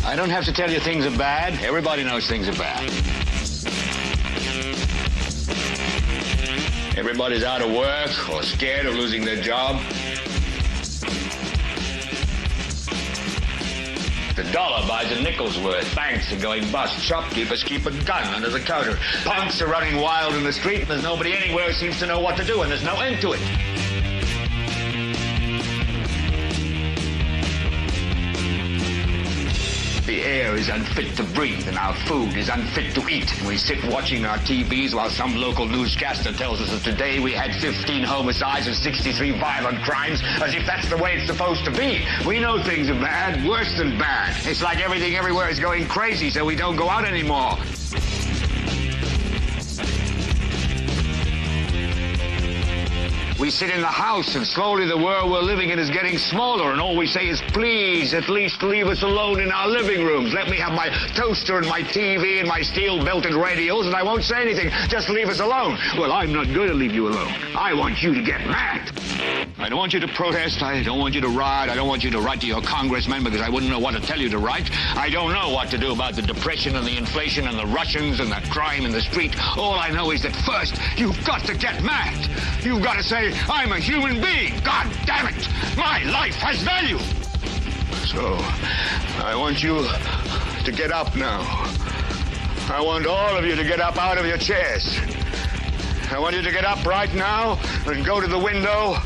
I don't have to tell you things are bad. Everybody knows things are bad. Everybody's out of work or scared of losing their job. The dollar buys a nickel's worth. Banks are going bust. Shopkeepers keep a gun under the counter. Punks are running wild in the street, and there's nobody anywhere who seems to know what to do, and there's no end to it. The air is unfit to breathe, and our food is unfit to eat. We sit watching our TVs while some local newscaster tells us that today we had 15 homicides and 63 violent crimes, as if that's the way it's supposed to be. We know things are bad, worse than bad. It's like everything everywhere is going crazy, so we don't go out anymore. We sit in the house, and slowly the world we're living in is getting smaller, and all we say is, please, at least leave us alone in our living rooms. Let me have my toaster and my TV and my steel-belted radios, and I won't say anything. Just leave us alone. Well, I'm not going to leave you alone. I want you to get mad. I don't want you to protest. I don't want you to riot. I don't want you to write to your congressman because I wouldn't know what to tell you to write. I don't know what to do about the depression and the inflation and the Russians and the crime in the street. All I know is that first, you've got to get mad. You've got to say, I'm a human being. God damn it. My life has value. So, I want you to get up now. I want all of you to get up out of your chairs. I want you to get up right now and go to the window,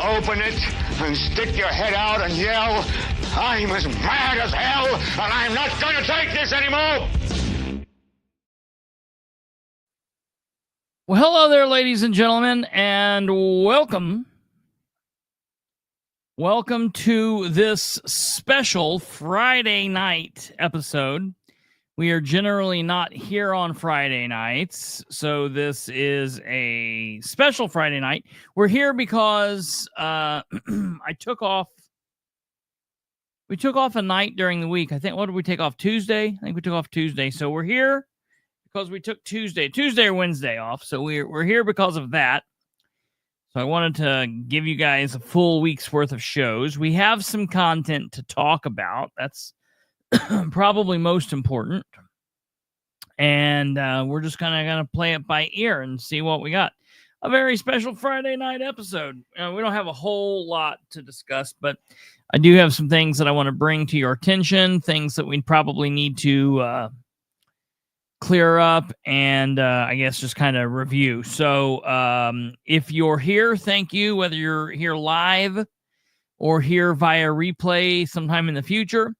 open it, and stick your head out and yell, I'm as mad as hell, and I'm not going to take this anymore. Well, hello there, ladies and gentlemen, and welcome. Welcome to this special Friday night episode. We are generally not here on Friday nights, so this is a special Friday night. We're here because we took off a night during the week. I think, what did we take off? Tuesday? I think we took off Tuesday. So we're here because we took Tuesday or Wednesday off. So we're here because of that. So I wanted to give you guys a full week's worth of shows. We have some content to talk about. That's probably most important. And we're just kind of going to play it by ear and see what we got. A very special Friday night episode. We don't have a whole lot to discuss, but I do have some things that I want to bring to your attention, things that we probably need to clear up and I guess just kind of review. So if you're here, thank you, whether you're here live or here via replay sometime in the future.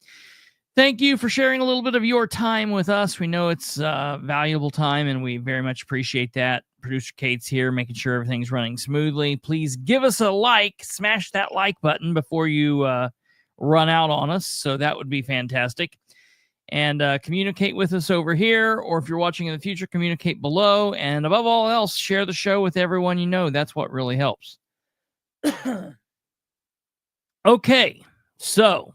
Thank you for sharing a little bit of your time with us. We know it's valuable time, and we very much appreciate that. Producer Kate's here, making sure everything's running smoothly. Please give us a like. Smash that like button before you run out on us. So that would be fantastic. And communicate with us over here, or if you're watching in the future, communicate below. And above all else, share the show with everyone you know. That's what really helps. Okay, so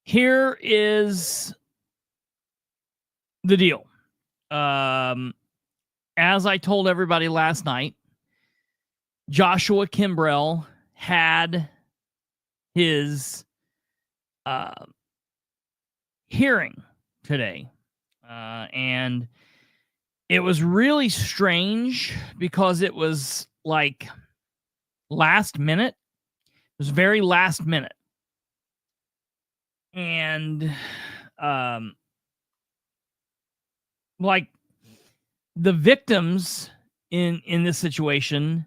here is the deal. As I told everybody last night, Joshua Kimbrell had his hearing today. And it was really strange because it was like last minute. It was very last minute. And like the victims in this situation,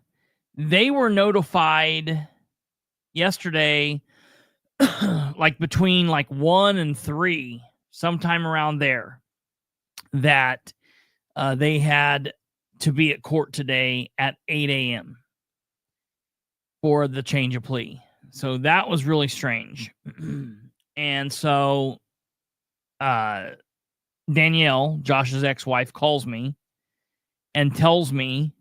they were notified yesterday like between like 1 and 3, sometime around there, that they had to be at court today at 8 a.m. for the change of plea. So that was really strange. And so Danielle, Josh's ex-wife, calls me and tells me,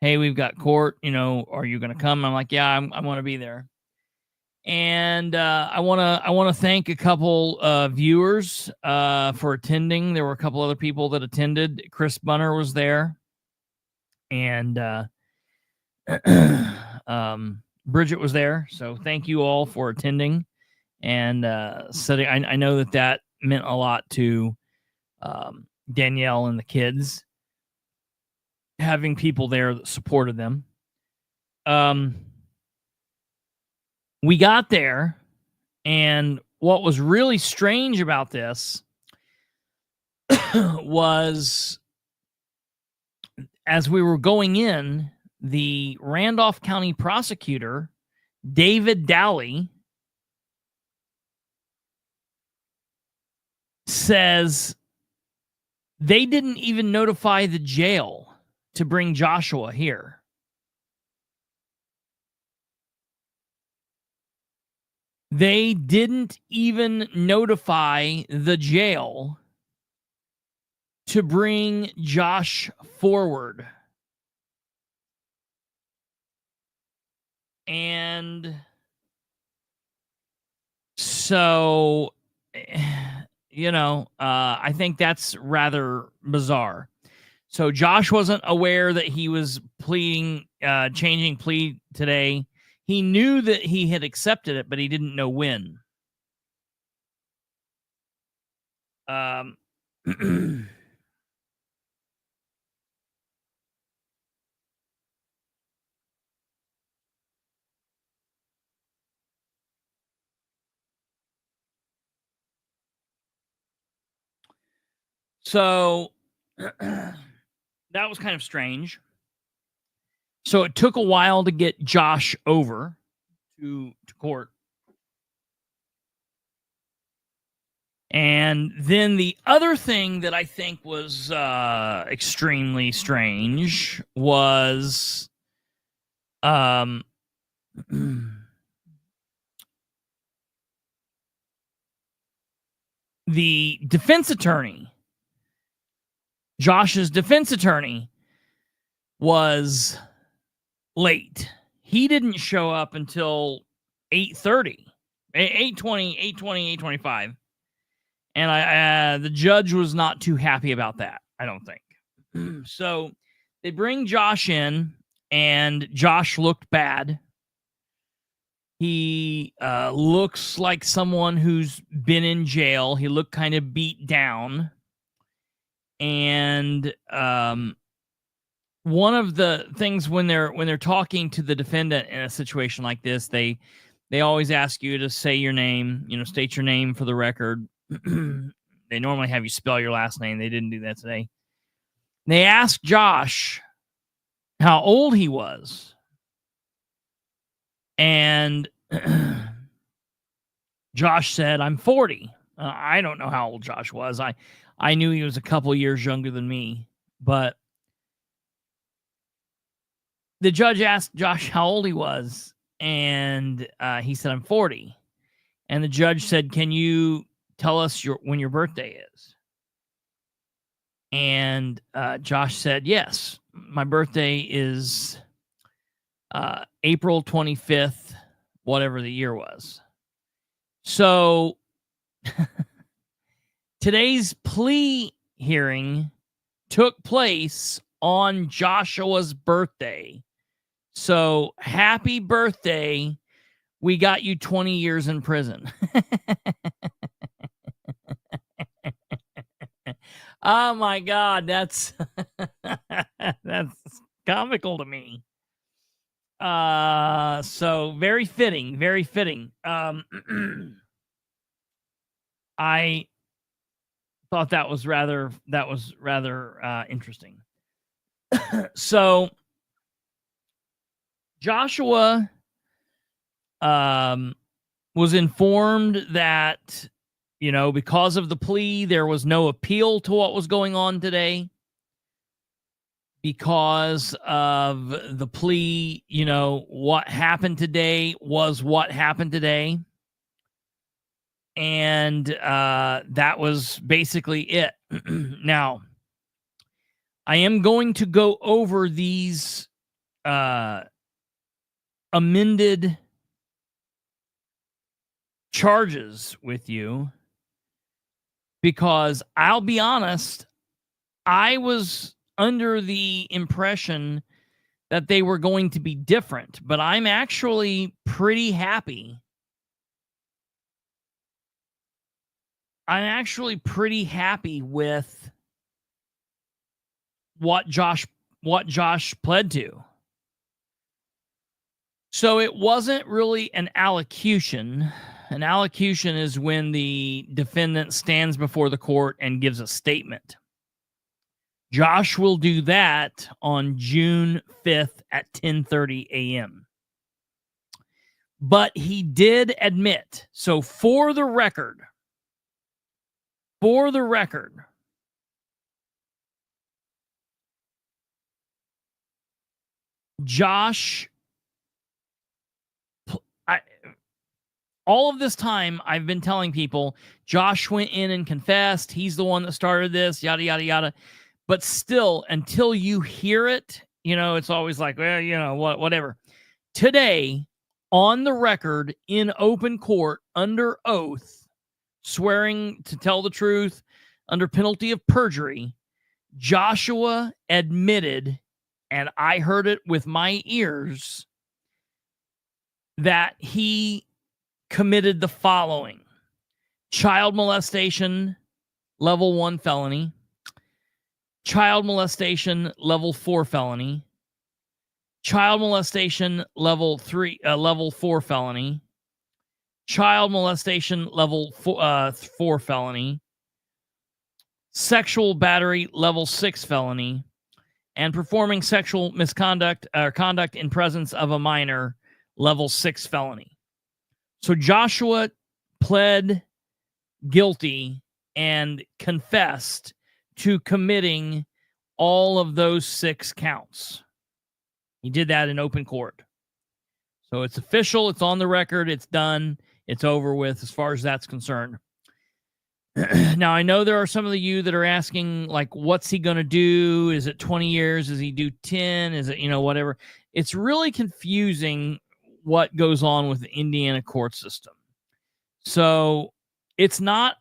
hey, we've got court, are you going to come? I'm like, yeah, I want to be there. And I want to thank a couple viewers for attending. There were a couple other people that attended. Chris Bunner was there. And Bridget was there. So thank you all for attending and setting. I know that meant a lot to Danielle and the kids, having people there that supported them. We got there, and what was really strange about this was, as we were going in, the Randolph County prosecutor, David Dowling, says they didn't even notify the jail to bring Joshua here. They didn't even notify the jail to bring Josh forward. And so, I think that's rather bizarre. So Josh wasn't aware that he was changing plea today. He knew that he had accepted it, but he didn't know when. So that was kind of strange. So it took a while to get Josh over to court. And then the other thing that I think was extremely strange was the defense attorney, Josh's defense attorney, was late. He didn't show up until 8:30, 8:20, 8:20, 8:25. And the judge was not too happy about that, I don't think. So they bring Josh in, and Josh looked bad. He looks like someone who's been in jail. He looked kind of beat down. And one of the things when they're talking to the defendant in a situation like this, they always ask you to say your name, state your name for the record. They normally have you spell your last name. They didn't do that today. They asked Josh how old he was. And Josh said, "I'm 40. I don't know how old Josh was. I knew he was a couple years younger than me. But the judge asked Josh how old he was. And he said, "I'm 40. And the judge said, "Can you tell us when your birthday is?" And Josh said, "Yes, my birthday is April 25th, whatever the year was." So today's plea hearing took place on Joshua's birthday. So happy birthday. We got you 20 years in prison. Oh my God, that's comical to me. So very fitting, very fitting. I thought that was rather interesting. So Joshua was informed that, because of the plea, there was no appeal to what was going on today. Because of the plea, what happened today was what happened today. And that was basically it. Now, I am going to go over these amended charges with you, because I'll be honest, I was under the impression that they were going to be different, but I'm actually pretty happy. I'm actually pretty happy with what Josh pled to. So it wasn't really an allocution. An allocution is when the defendant stands before the court and gives a statement. Josh will do that on June 5th at 10:30 a.m. But he did admit, so for the record, Josh, all of this time, I've been telling people, Josh went in and confessed. He's the one that started this, yada, yada, yada. But still, until you hear it, it's always like, well, whatever. Today, on the record, in open court, under oath, swearing to tell the truth under penalty of perjury, Joshua admitted, and I heard it with my ears, that he committed the following: child molestation, level 1 felony, child molestation, level 4 felony, child molestation, level 4 felony, child molestation, level 4 felony, sexual battery, level 6 felony, and performing sexual misconduct or conduct in presence of a minor, level 6 felony. So Joshua pled guilty and confessed to committing all of those 6 counts. He did that in open court. So it's official, it's on the record, it's done, it's over with as far as that's concerned. Now, I know there are some of you that are asking, like, what's he going to do? Is it 20 years? Does he do 10? Is it, whatever? It's really confusing what goes on with the Indiana court system. So it's not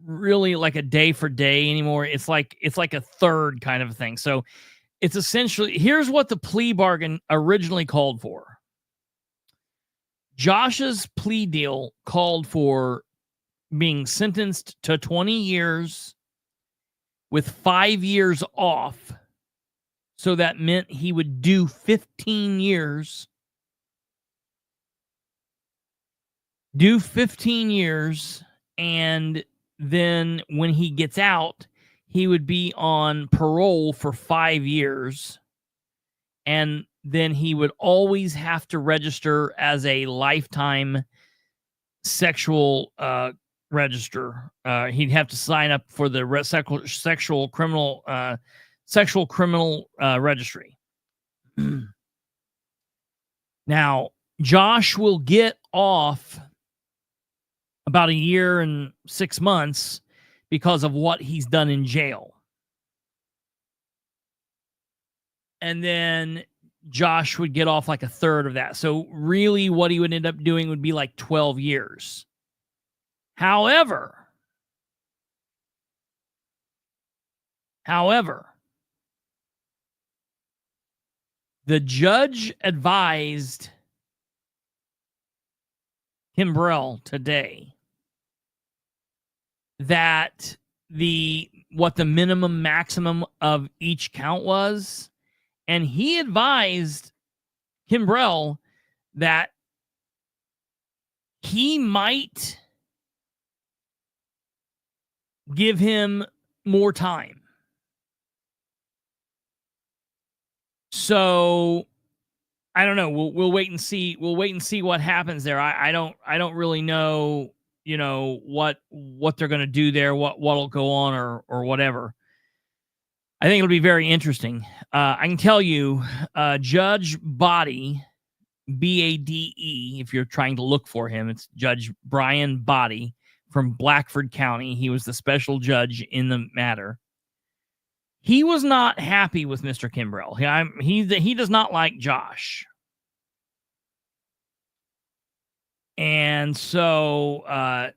really like a day for day anymore. It's like a third kind of a thing. So it's essentially, here's what the plea bargain originally called for. Josh's plea deal called for being sentenced to 20 years with 5 years off. So that meant he would do 15 years. Do 15 years, and then when he gets out, he would be on parole for 5 years, and then he would always have to register as a lifetime sexual register. He'd have to sign up for the sexual criminal registry. Now, Josh will get off about 1 year and 6 months because of what he's done in jail. And then Josh would get off like a third of that. So really what he would end up doing would be like 12 years. However, the judge advised Kimbrell today that what the minimum maximum of each count was, and he advised Kimbrell that he might give him more time. So I don't know. We'll wait and see. We'll wait and see what happens there. I don't really know, what they're going to do there, what'll go on or whatever. I think it'll be very interesting. I can tell you, Judge Body, B-A-D-E, if you're trying to look for him, it's Judge Brian Body from Blackford County. He was the special judge in the matter. He was not happy with Mr. Kimbrell. He does not like Josh. And so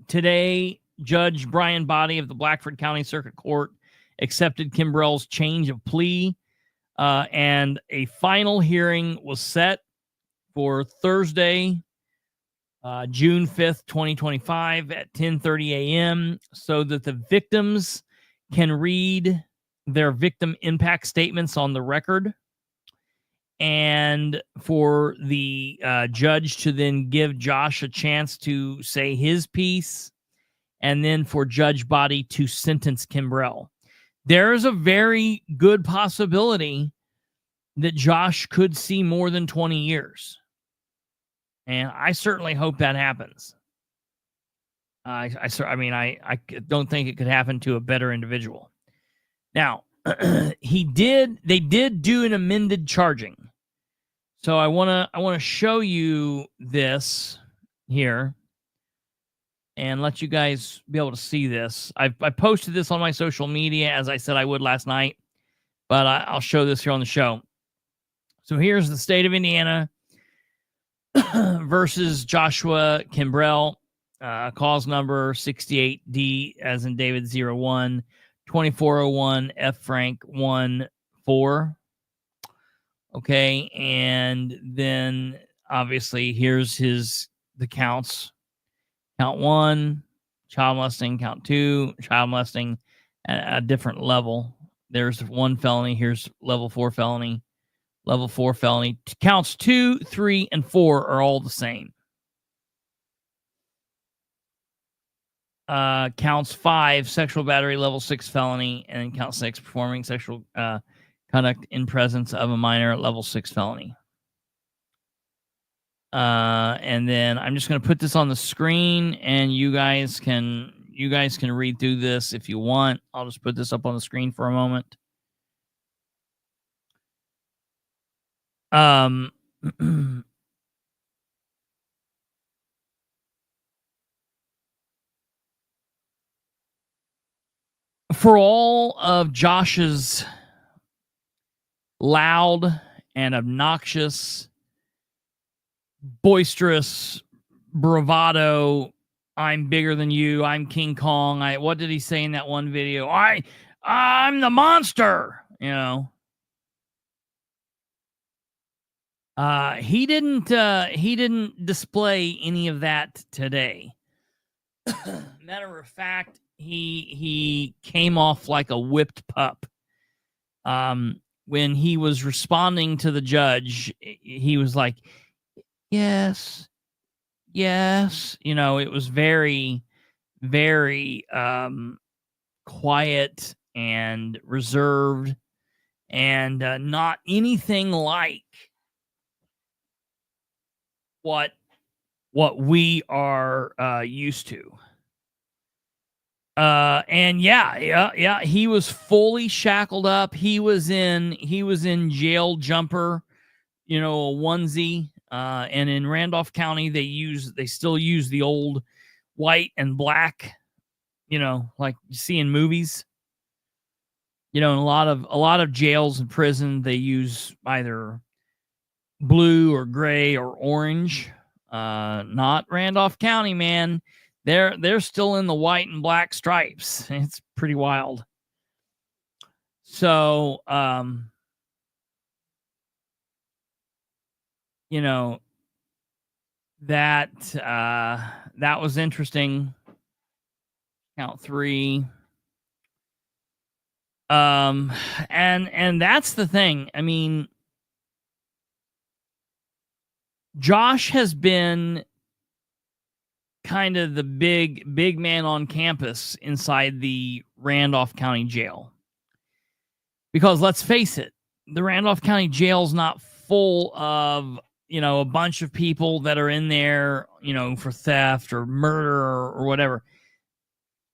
today, Judge Brian Body of the Blackford County Circuit Court accepted Kimbrell's change of plea, and a final hearing was set for Thursday, June 5th, 2025 at 10:30 a.m. so that the victims can read their victim impact statements on the record, and for the judge to then give Josh a chance to say his piece, and then for Judge Body to sentence Kimbrell. There's a very good possibility that Josh could see more than 20 years. And I certainly hope that happens. I don't think it could happen to a better individual. Now, they did do an amended charging. So I want to show you this here and let you guys be able to see this. I posted this on my social media, as I said I would last night, but I'll show this here on the show. So here's the state of Indiana versus Joshua Kimbrell, cause number 68D as in David 01, 2401 F Frank 14. Okay, and then obviously here's the counts. Count 1, child molesting. Count 2, child molesting at a different level. There's 1 felony. Here's level 4 felony. Level 4 felony. Counts 2, 3, and 4 are all the same. Counts 5, sexual battery, level 6 felony, and then count 6, performing sexual conduct in presence of a minor, level 6 felony. And then I'm just going to put this on the screen, and you guys can read through this if you want. I'll just put this up on the screen for a moment. For all of Josh's loud and obnoxious, boisterous bravado, I'm bigger than you, I'm King Kong, what did he say in that one video? I'm the monster, you know. He didn't display any of that today. Matter of fact, he came off like a whipped pup. When he was responding to the judge, he was like, yes. You know, it was very, very quiet and reserved, and not anything like what we are used to. And yeah, he was fully shackled up. He was in jail jumper, you know, a onesie. And in Randolph County, they still use the old white and black, you know, like you see in movies. You know, in a lot of jails and prison, they use either blue or gray or orange. Not Randolph County, man. They're still in the white and black stripes. It's pretty wild. So, you know, that was interesting. Count 3. And that's the thing. I mean, Josh has been kind of the big man on campus inside the Randolph County Jail. Because let's face it, the Randolph County Jail's not full of, you know, a bunch of people that are in there, you know, for theft or murder or whatever.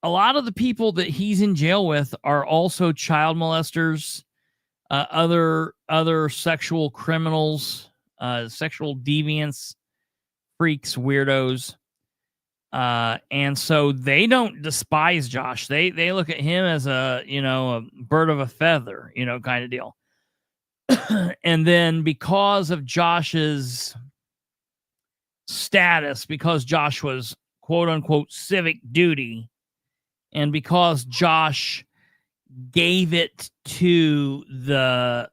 A lot of the people that he's in jail with are also child molesters, other sexual criminals, sexual deviants, freaks, weirdos. And so they don't despise Josh. They look at him as a, you know, a bird of a feather, you know, kind of deal. And then because of Josh's status, because Josh was quote unquote civic duty, and because Josh gave it to the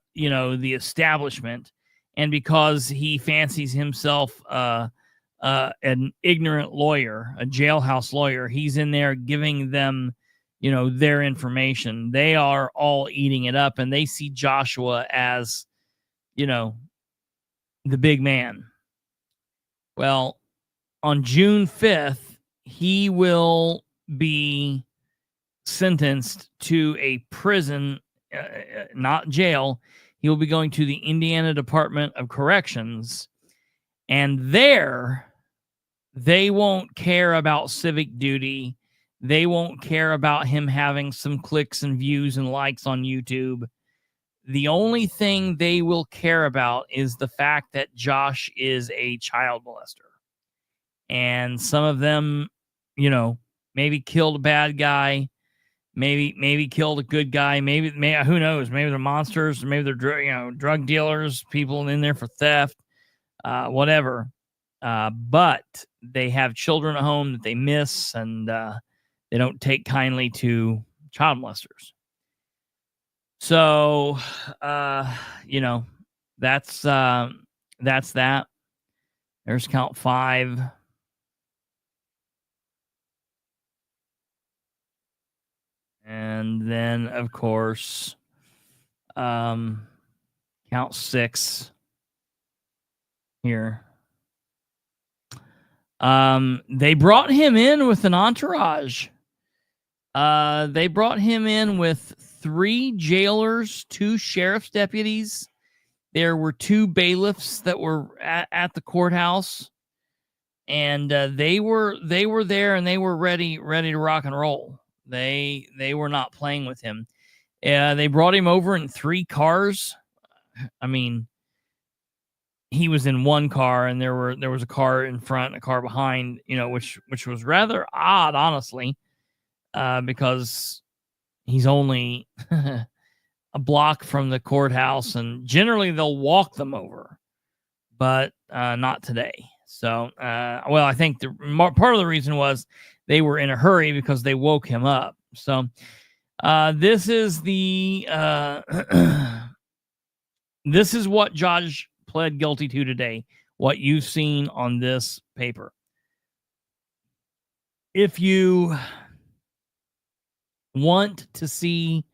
establishment, and because he fancies himself an ignorant lawyer, a jailhouse lawyer, he's in there giving them their information. They are all eating it up, and they see Joshua as the big man. Well, on June 5th, he will be sentenced to a prison, not jail. He will be going to the Indiana Department of Corrections, and there they won't care about civic duty. They won't care about him having some clicks and views and likes on YouTube. The only thing they will care about is the fact that Josh is a child molester. And some of them, maybe killed a bad guy, maybe killed a good guy, maybe who knows? Maybe they're monsters, maybe they're drug dealers, people in there for theft, whatever. But they have children at home that they miss, and they don't take kindly to child molesters. So, that's that. There's count 5. And then, of course, count 6 here. They brought him in with an entourage. They brought him in with 3 jailers, 2 sheriff's deputies. There were 2 bailiffs that were at the courthouse, and they were there, and they were ready to rock and roll. They were not playing with him. They brought him over in 3 cars. I mean, he was in one car, and there was a car in front and a car behind, which was rather odd, honestly, because he's only a block from the courthouse, and generally they'll walk them over, but not today. So, I think part of the reason was they were in a hurry because they woke him up. So, this is the this is what Judge pled guilty to today, what you've seen on this paper. If you want to see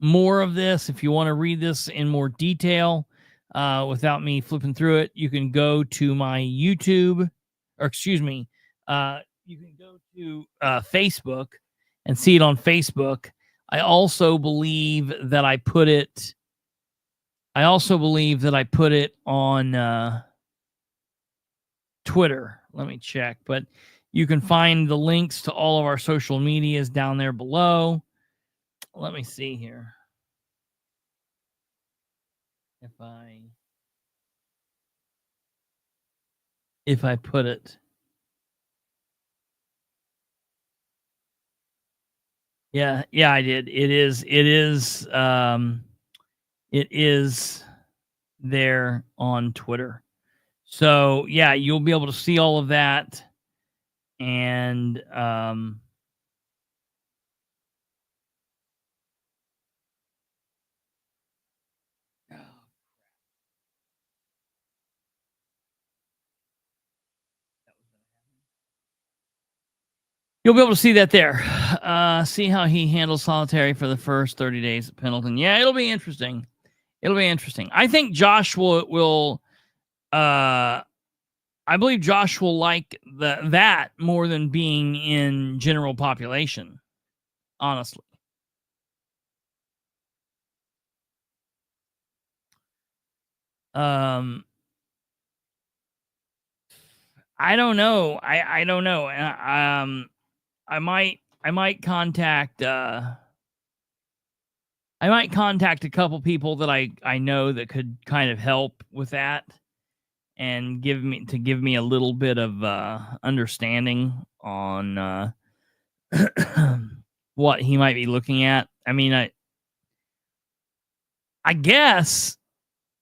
more of this, if you want to read this in more detail without me flipping through it, you can go to my YouTube, or excuse me, you can go to Facebook and see it on Facebook. I also believe that I put it on Twitter. Let me check, but you can find the links to all of our social medias down there below. Let me see here. If I put it. Yeah, I did. It is there on Twitter. So, yeah, you'll be able to see all of that. And you'll be able to see that there. See how he handles solitary for the first 30 days at Pendleton. Yeah, it'll be interesting. I think Josh will I believe Josh will like that more than being in general population, honestly. I don't know. I don't know. I might contact a couple people that I know that could kind of help with that and give me a little bit of understanding on what he might be looking at. I mean, I guess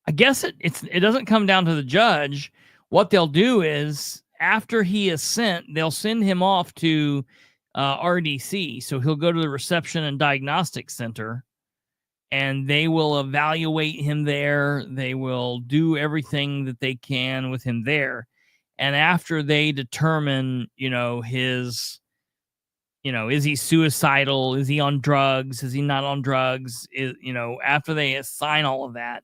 it doesn't come down to the judge. What they'll do is, after he is sent, they'll send him off to RDC. So he'll go to the reception and diagnostic center, and they will evaluate him there. They will do everything that they can with him there. And after they determine, his, is he suicidal? Is he on drugs? Is he not on drugs? After they assign all of that,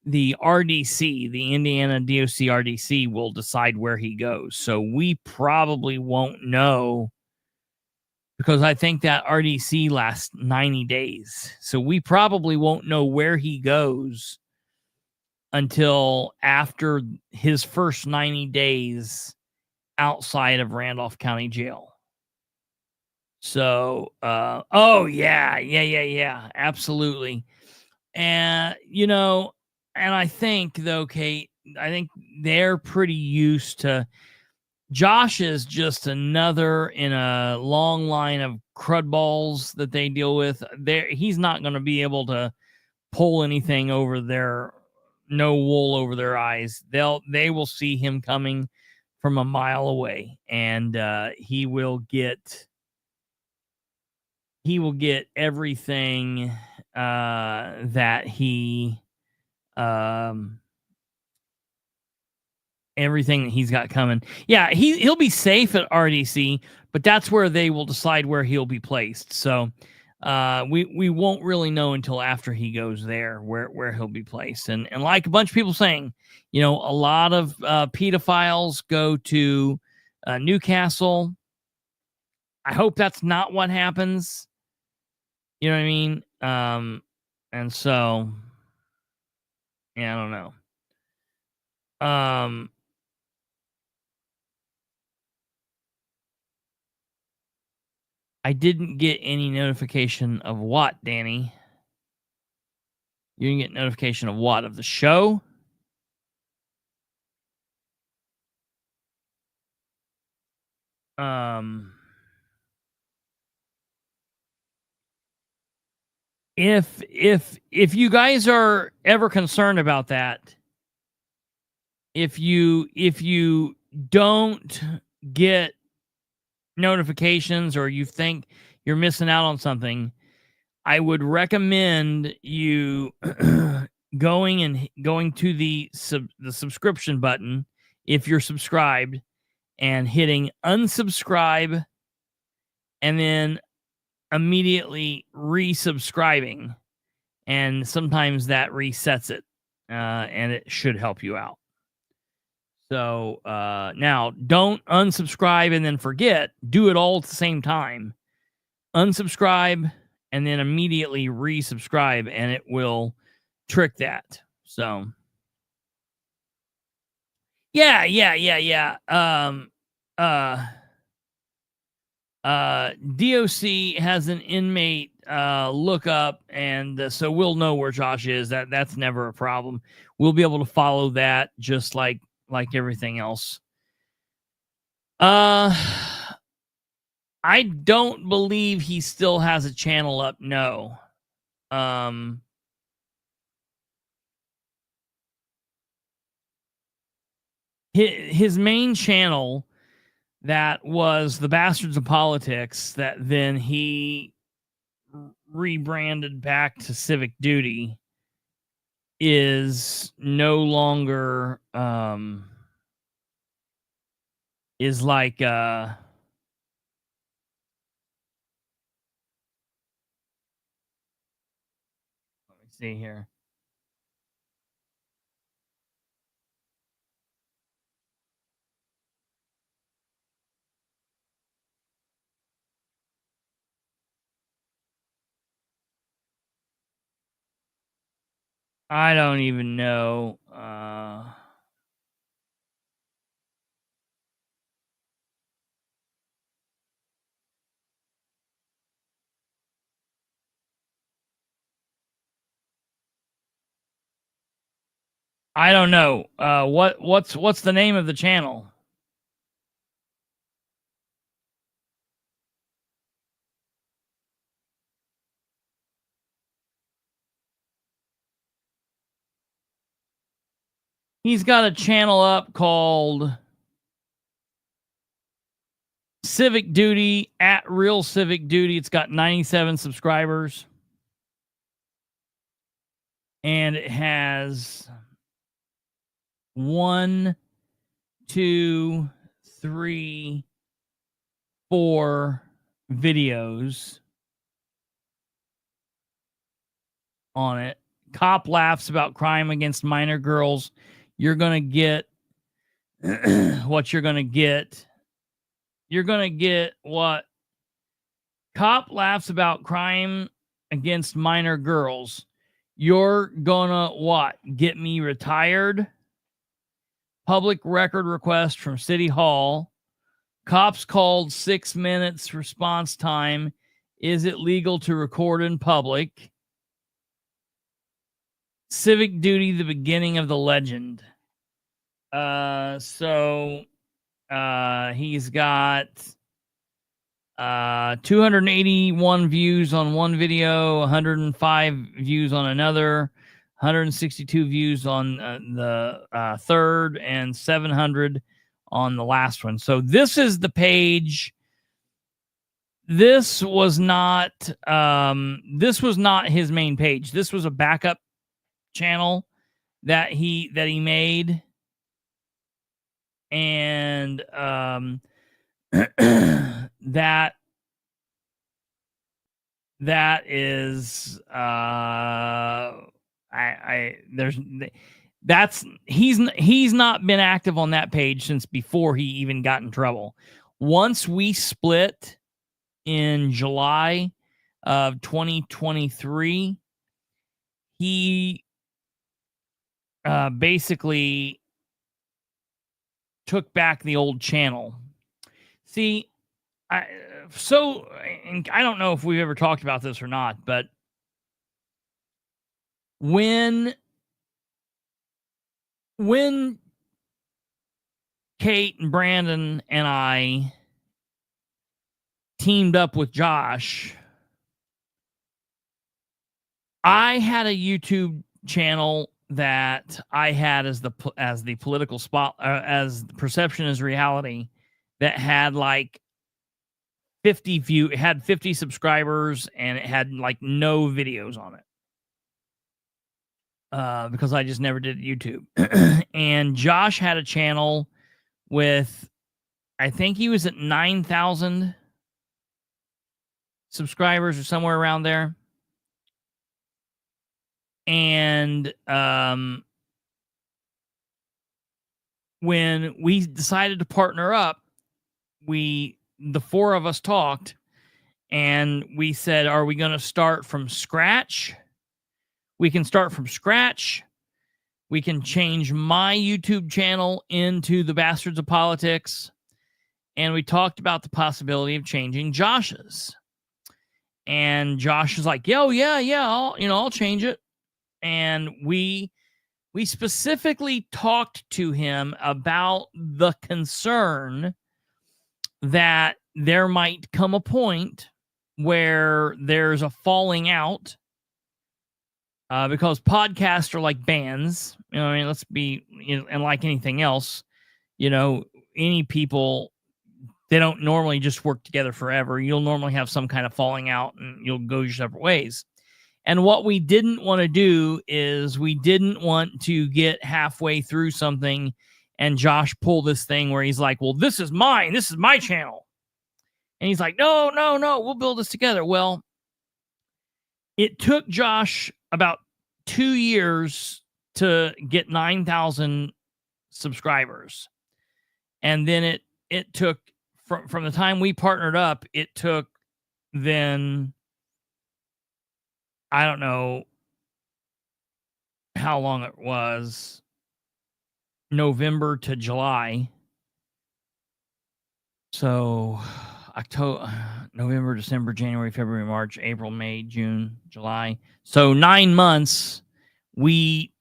the RDC, the Indiana DOC RDC, will decide where he goes. So we probably won't know, because I think that RDC lasts 90 days. So we probably won't know where he goes until after his first 90 days outside of Randolph County Jail. So, yeah, absolutely. And, and I think, though, Kate, I think they're pretty used to, Josh is just another in a long line of crud balls that they deal with. He's not going to be able to pull anything over their, no wool over their eyes. They will see him coming from a mile away, and he will get everything that he everything that he's got coming. Yeah, he'll be safe at RDC, but that's where they will decide where he'll be placed. So we won't really know until after he goes there where he'll be placed. And like a bunch of people saying, a lot of pedophiles go to Newcastle. I hope that's not what happens. You know what I mean? And so, yeah, I don't know. I didn't get any notification of what, Danny? You didn't get notification of what? Of the show? If you guys are ever concerned about that, if you don't get notifications, or you think you're missing out on something, I would recommend you going to the subscription button if you're subscribed, and hitting unsubscribe, and then immediately resubscribing, and sometimes that resets it, and it should help you out. So now, don't unsubscribe and then forget. Do it all at the same time. Unsubscribe and then immediately resubscribe, and it will trick that. So yeah. DOC has an inmate look up, and so we'll know where Josh is. That's never a problem. We'll be able to follow that just like everything else. I don't believe he still has a channel up. No. His main channel, that was the Bastards of Politics, that then he rebranded back to Civic Duty, is no longer is like let me see here. I don't even know. I don't know. What's the name of the channel? He's got a channel up called Civic Duty, at Real Civic Duty. It's got 97 subscribers. And it has 1, 2, 3, 4 videos on it. Cop laughs about crime against minor girls. You're going to get what you're going to get. You're going to get what? Cop laughs about crime against minor girls. You're going to what? Get me retired? Public record request from City Hall. Cops called 6 minutes response time. Is it legal to record in public? Civic Duty, the beginning of the legend. He's got 281 views on one video, 105 views on another, 162 views on the third, and 700 on the last one. So this is the page. This was not his main page. This was a backup channel that he made. And that is he's not been active on that page since before he even got in trouble. Once we split in July of 2023, he basically took back the old channel. See, I don't know if we've ever talked about this or not, but when Kate and Brandon and I teamed up with Josh, I had a YouTube channel that I had as the political spot, as the Perception is Reality, that had like 50 it had 50 subscribers, and it had like no videos on it. Because I just never did YouTube. And Josh had a channel with, I think he was at 9,000 subscribers or somewhere around there. And when we decided to partner up, the four of us talked, and we said, are we going to start from scratch? We can start from scratch. We can change my YouTube channel into the Bastards of Politics. And we talked about the possibility of changing Josh's. And Josh was like, yo, yeah, I'll change it. And we specifically talked to him about the concern that there might come a point where there's a falling out, because podcasts are like bands. You know, I mean, let's be, and like anything else, any people, they don't normally just work together forever. You'll normally have some kind of falling out, and you'll go your separate ways. And what we didn't want to do is we didn't want to get halfway through something and Josh pull this thing where he's like, well, this is mine. This is my channel. And he's like, no, we'll build this together. Well, it took Josh about 2 years to get 9,000 subscribers. And then it took, from the time we partnered up, it took then, I don't know how long it was, November to July. So October, November, December, January, February, March, April, May, June, July. So 9 months, we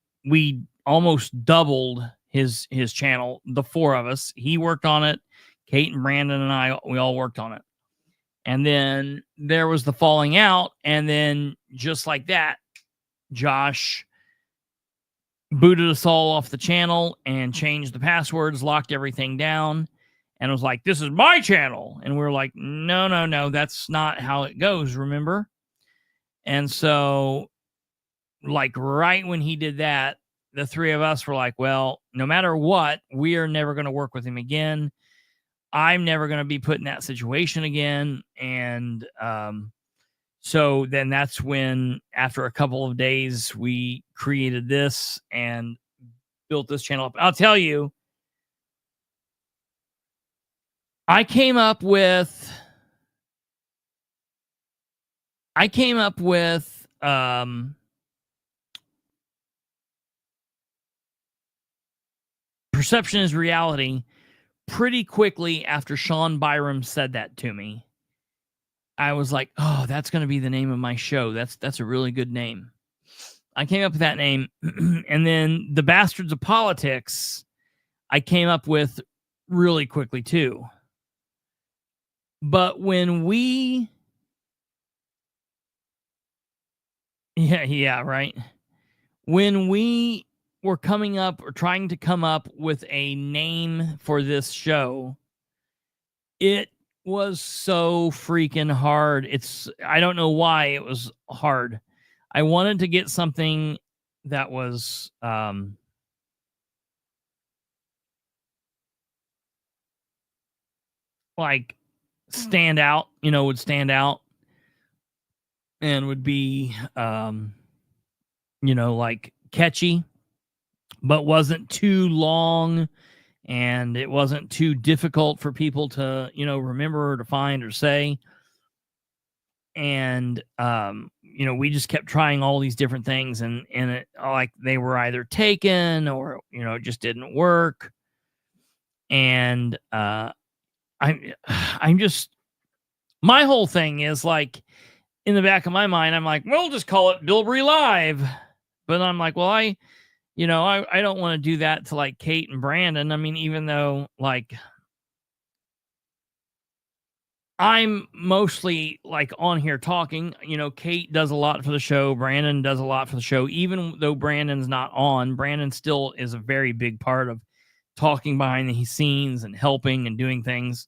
almost doubled his channel, the four of us. He worked on it. Kate and Brandon and I, we all worked on it. And then there was the falling out. And then just like that, Josh booted us all off the channel and changed the passwords, locked everything down. and was like, this is my channel. And we're like, no, that's not how it goes, remember? And so, like, right when he did that, the three of us were like, well, no matter what, we are never going to work with him again. I'm never going to be put in that situation again. And so then that's when, after a couple of days, we created this and built this channel up. I'll tell you, I came up with perception is reality pretty quickly after Sean Byram said that to me. I was like, oh, that's going to be the name of my show. That's a really good name. I came up with that name. And then the Bastards of Politics, I came up with really quickly too. But when we... Yeah, right. When we were coming up or trying to come up with a name for this show, it was so freaking hard. I don't know why it was hard. I wanted to get something that was like stand out, would stand out and would be like catchy, but wasn't too long, and it wasn't too difficult for people to, remember or to find or say. And, we just kept trying all these different things, and it, like, they were either taken or, it just didn't work. And, I'm just, my whole thing is like, in the back of my mind, I'm like, we'll just call it Bilbrey Live. But I'm like, well, I don't want to do that to like Kate and Brandon. I mean, even though like I'm mostly like on here talking, Kate does a lot for the show. Brandon does a lot for the show. Even though Brandon's not on, Brandon still is a very big part of talking behind the scenes and helping and doing things.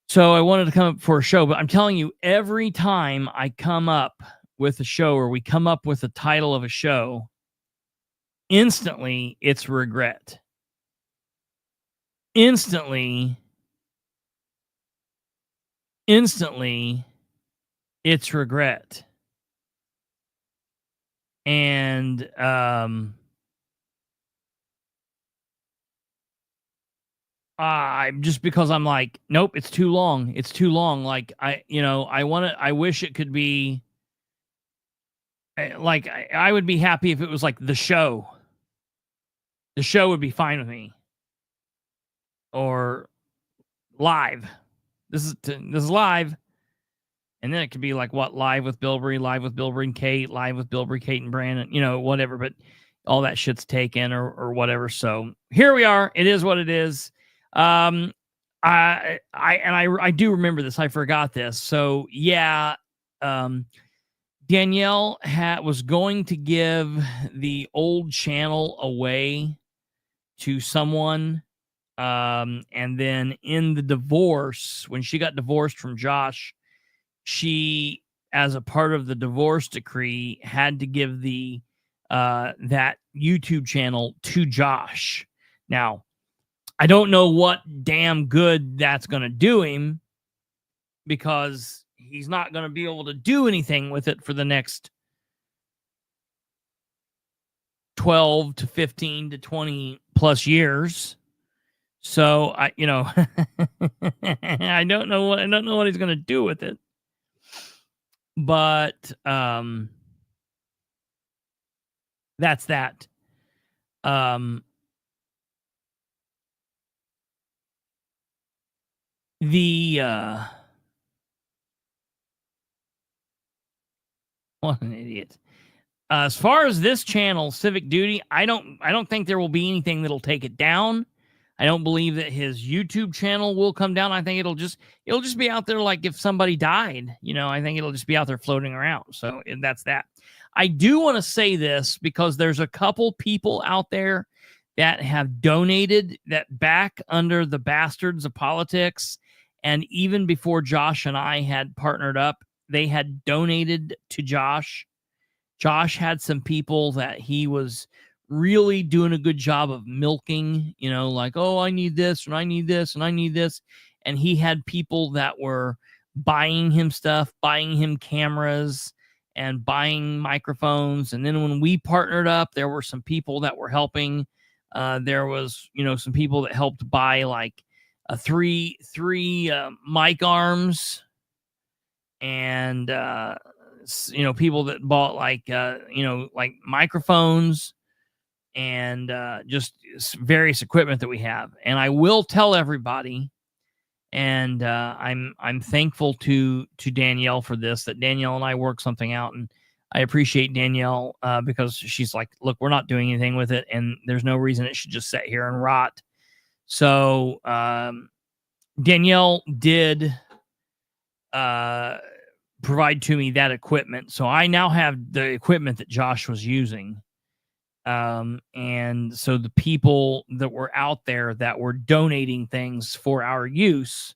So I wanted to come up for a show, but I'm telling you, every time I come up with a show or we come up with a title of a show, instantly it's regret. Instantly it's regret. And just because I'm like, nope, it's too long. It's too long. Like I wish it could be like, I would be happy if it was like the show. The show would be fine with me. Or live. This is live. And then it could be like what? Live with Bilbrey and Kate, live with Bilbrey, Kate, and Brandon, whatever. But all that shit's taken or whatever. So here we are. It is what it is. I do remember this. I forgot this. So yeah, Danielle was going to give the old channel away to someone. And then in the divorce, when she got divorced from Josh, she, as a part of the divorce decree, had to give the that YouTube channel to Josh. Now, I don't know what damn good that's going to do him, because he's not going to be able to do anything with it for the next 12 to 15 to 20 plus years. So I don't know what he's going to do with it. But that's that. What an idiot. As far as this channel, Civic Duty, I don't think there will be anything that'll take it down. I don't believe that his YouTube channel will come down. I think it'll just be out there like if somebody died. I think it'll just be out there floating around. So that's that. I do want to say this because there's a couple people out there that have donated that back under the bastards of politics. And even before Josh and I had partnered up, they had donated to Josh. Josh had some people that he was really doing a good job of milking, like, oh, I need this and I need this and I need this. And he had people that were buying him stuff, buying him cameras and buying microphones. And then when we partnered up, there were some people that were helping. There was, some people that helped buy like three mic arms, and people that bought like like microphones and just various equipment that we have. And I will tell everybody, and I'm thankful to Danielle for this, that Danielle and I worked something out, and I appreciate Danielle because she's like, look, we're not doing anything with it, and there's no reason it should just sit here and rot. So Danielle did provide to me that equipment. So I now have the equipment that Josh was using. And so the people that were out there that were donating things for our use,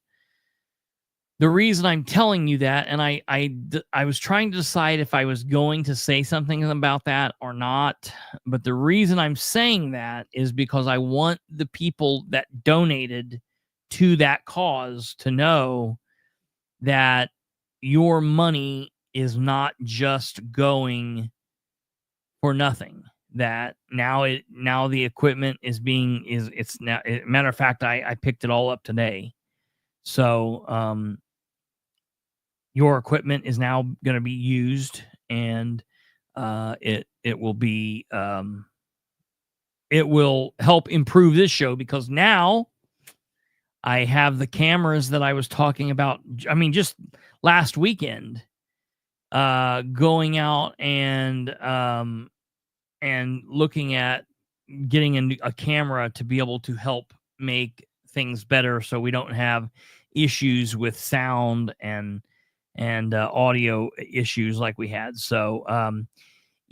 the reason I'm telling you that, and I was trying to decide if I was going to say something about that or not, but the reason I'm saying that is because I want the people that donated to that cause to know that your money is not just going for nothing. That now the equipment is now, matter of fact, I picked it all up today. So your equipment is now going to be used, and it will be it will help improve this show, because now I have the cameras that I was talking about. I mean, just last weekend, going out and looking at getting a camera to be able to help make things better, so we don't have issues with sound and audio issues like we had. So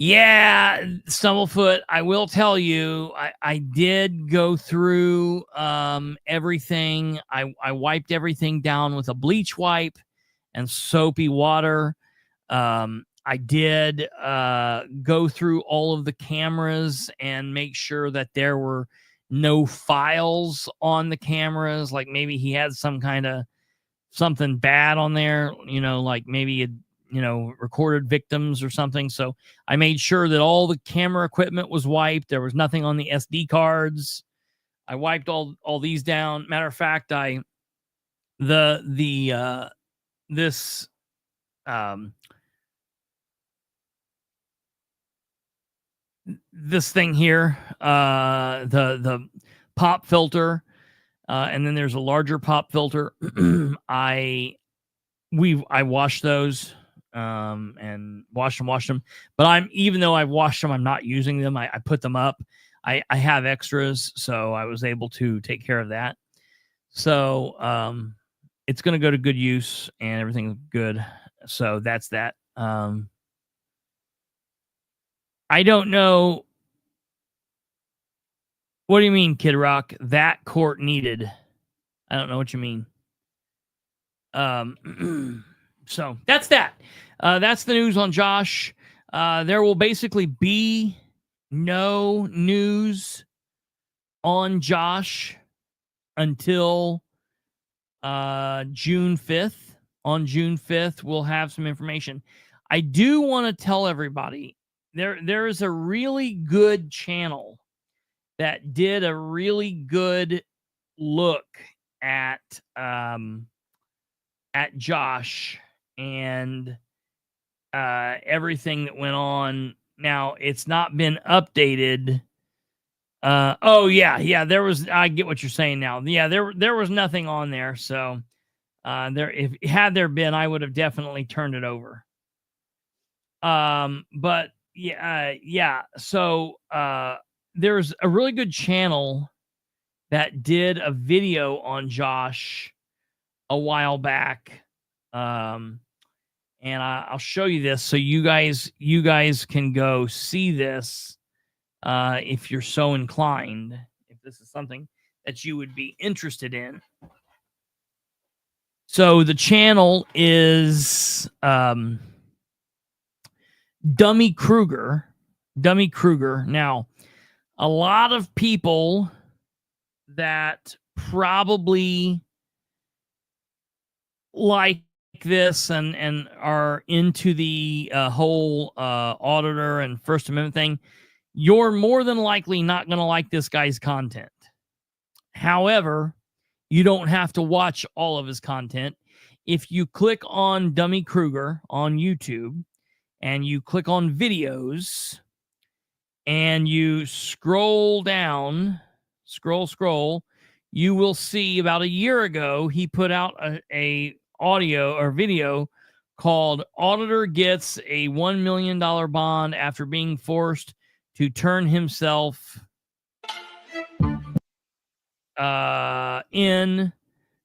yeah, Stumblefoot, I will tell you, I did go through everything. I wiped everything down with a bleach wipe and soapy water. I did go through all of the cameras and make sure that there were no files on the cameras. Like maybe he had some kind of something bad on there, like maybe it, recorded victims or something. So I made sure that all the camera equipment was wiped. There was nothing on the SD cards. I wiped all these down. Matter of fact, this thing here, the pop filter, and then there's a larger pop filter. I washed those and washed them. But even though I've washed them, I'm not using them. I put them up. I have extras, so I was able to take care of that. So it's going to go to good use, and everything's good. So that's that. I don't know. What do you mean, Kid Rock? That court needed. I don't know what you mean. So that's that. That's the news on Josh. There will basically be no news on Josh until June 5th. On June 5th, we'll have some information. I do want to tell everybody there is a really good channel that did a really good look at Josh and everything that went on. Now, it's not been updated. There was. I get what you're saying now. Yeah, there was nothing on there. So if had there been, I would have definitely turned it over. But yeah. So there's a really good channel that did a video on Josh a while back. And I'll show you this so you guys can go see this. if you're so inclined, if this is something that you would be interested in. So the channel is Dummy Kruger. Now, a lot of people that probably like this and are into the whole auditor and First Amendment thing, you're more than likely not going to like this guy's content. However, you don't have to watch all of his content. If you click on Dummy Kruger on YouTube and you click on videos and you scroll down, scroll, you will see about a year ago, he put out a audio or video called Auditor Gets a $1 million Bond After Being Forced to Turn Himself in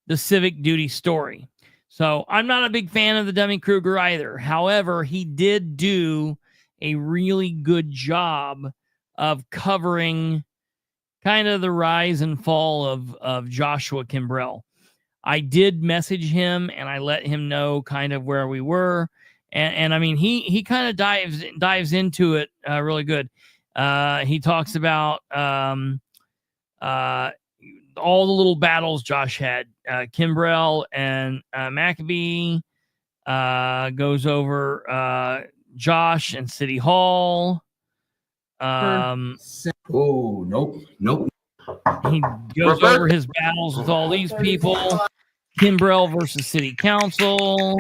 the Civic Duty Story. So I'm not a big fan of the Dummy Kruger either. However, he did do a really good job of covering kind of the rise and fall of Joshua Kimbrell. I did message him and I let him know kind of where we were. And I mean, he kind of dives into it really good. He talks about all the little battles Josh had. Kimbrell and Maccabee goes over Josh and City Hall. Nope. He goes over his battles with all these people. Kimbrell versus City Council.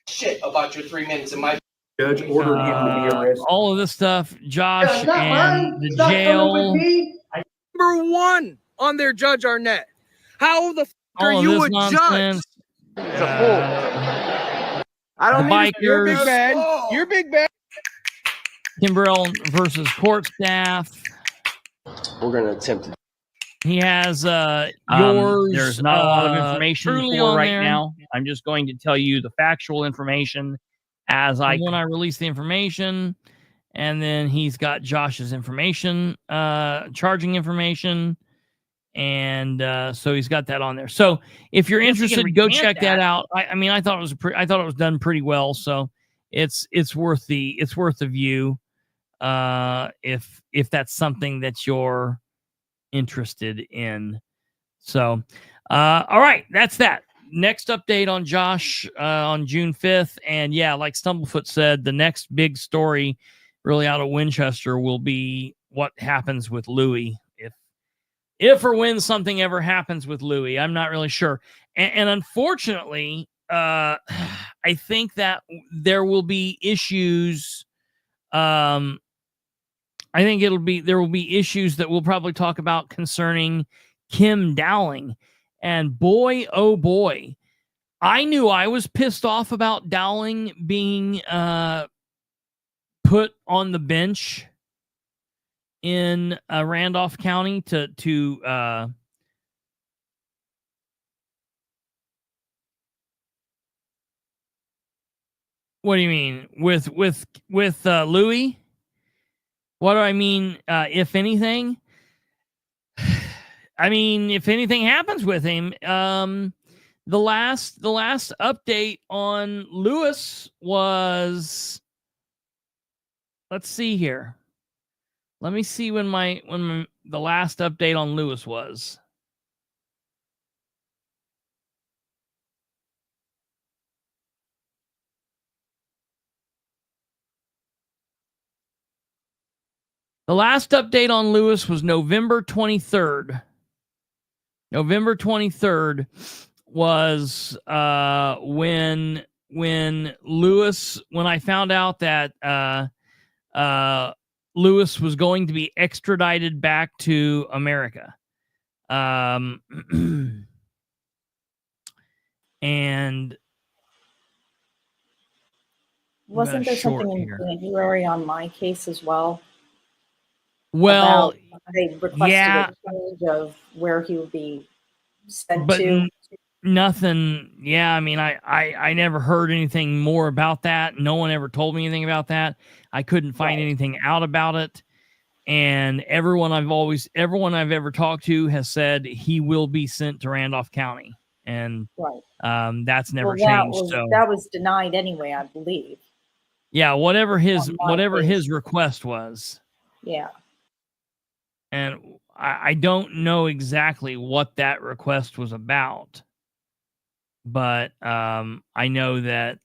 Shit about your 3 minutes in my judge ordered him to be arrested. All of this stuff. Josh and the jail. Number 1 on there, Judge Arnett. How the f are you a judge? It's a fool. I don't need to, you're big bad. You're big bad. Kimbrell versus court staff. We're gonna attempt it. He has yours. There's not a lot of information for right there. now. I'm just going to tell you the factual information as when I release the information, and then he's got Josh's information, charging information, and so he's got that on there. So if you're interested, go check that out. I mean, I thought it was done pretty well. So it's worth the view if that's something that you're interested in. So all right, that's that. Next update on Josh on June 5th. And yeah, like Stumblefoot said, the next big story really out of Winchester will be what happens with Louis. If or when something ever happens with Louis, I'm not really sure. And unfortunately, I think that there will be issues. I think there will be issues that we'll probably talk about concerning Kim Dowling. And boy, oh boy, I knew I was pissed off about Dowling being put on the bench in Randolph County to what do you mean with Louis? What do I mean? If anything, I mean, if anything happens with him, the last update on Lewis was, let's see here. Let me see when the last update on Lewis was. The last update on Lewis was November 23rd. November 23rd was when Lewis, when I found out that Lewis was going to be extradited back to America. And wasn't there something in January on my case as well? Well, they requested a change of where he would be sent to. Nothing. Yeah, I mean, I never heard anything more about that. No one ever told me anything about that. I couldn't find anything out about it. And everyone I've ever talked to has said he will be sent to Randolph County, and Right. that's never Well, changed. So that was denied anyway, I believe. yeah, whatever his case. request was. Yeah. And I don't know exactly what that request was about, but I know that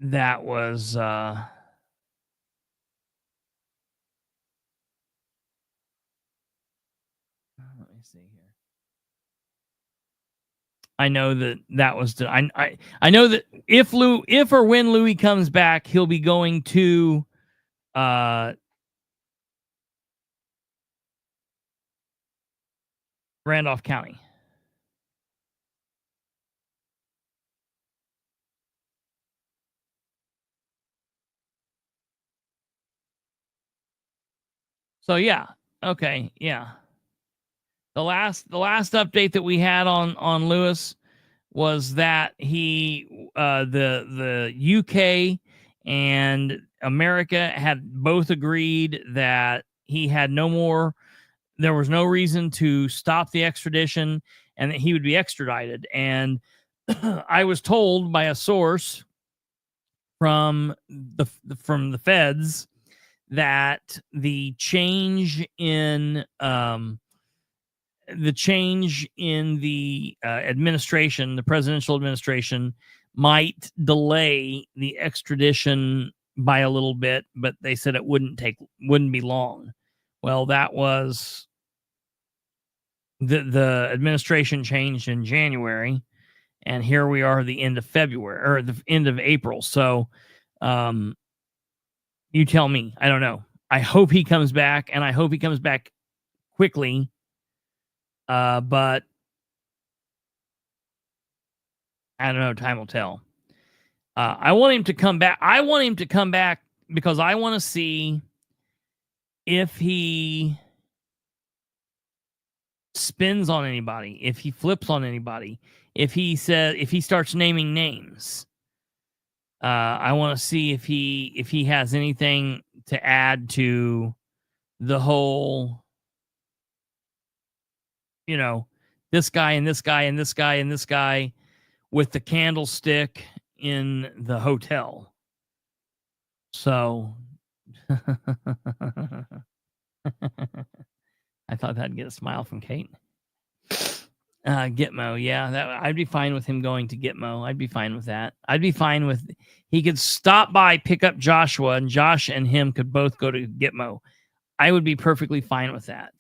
that was let me see here. I know that was I know that if or when Louis comes back, he'll be going to Randolph County. So yeah, okay, yeah. The last update that we had on Lewis was that he the UK and America had both agreed that he had there was no reason to stop the extradition and that he would be extradited. And I was told by a source from the feds that the change in the administration, the presidential administration, might delay the extradition by a little bit, but they said it wouldn't be long. Well, that was the administration changed in January, and here we are, the end of February or the end of April. So, you tell me. I don't know. I hope he comes back, and I hope he comes back quickly. But I don't know. Time will tell. I want him to come back. I want him to come back because I want to see if he spins on anybody, if he flips on anybody, if he starts naming names. I want to see if he has anything to add to the whole, this guy and this guy and this guy and this guy with the candlestick in the hotel. So I thought that'd get a smile from Kate. Gitmo, yeah, I'd be fine with him going to Gitmo. I'd be fine with that. I'd be fine with he could stop by, pick up Joshua, and Josh and him could both go to Gitmo. I would be perfectly fine with that.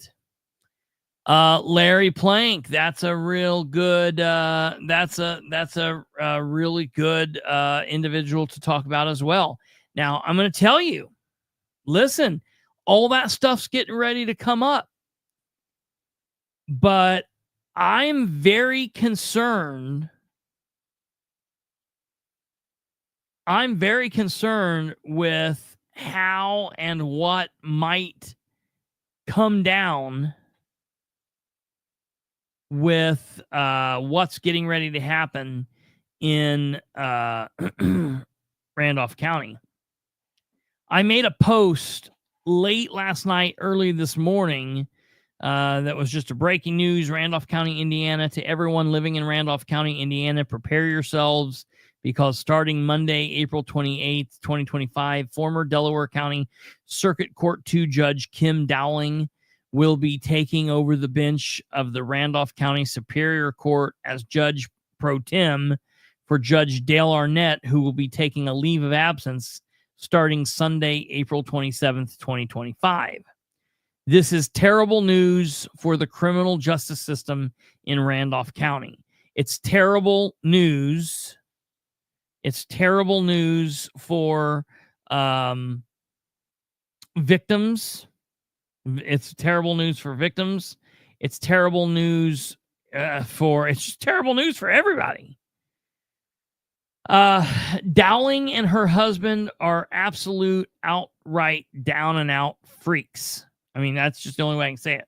Larry Plank, that's a real good that's a really good individual to talk about as well. Now, I'm going to tell you, listen, all that stuff's getting ready to come up. But I'm very concerned. I'm very concerned with how and what might come down with what's getting ready to happen in Randolph County. I made a post late last night, early this morning, that was just a breaking news. Randolph County, Indiana. To everyone living in Randolph County, Indiana, prepare yourselves because starting Monday, April 28th, 2025, former Delaware County Circuit Court 2 Judge Kim Dowling will be taking over the bench of the Randolph County Superior Court as Judge Pro Tem for Judge Dale Arnett, who will be taking a leave of absence starting Sunday, April 27th, 2025. This is terrible news for the criminal justice system in Randolph County. It's terrible news. It's terrible news for victims. It's terrible news for victims. It's terrible news it's just terrible news for everybody. Dowling and her husband are absolute outright down and out freaks. I mean, that's just the only way I can say it.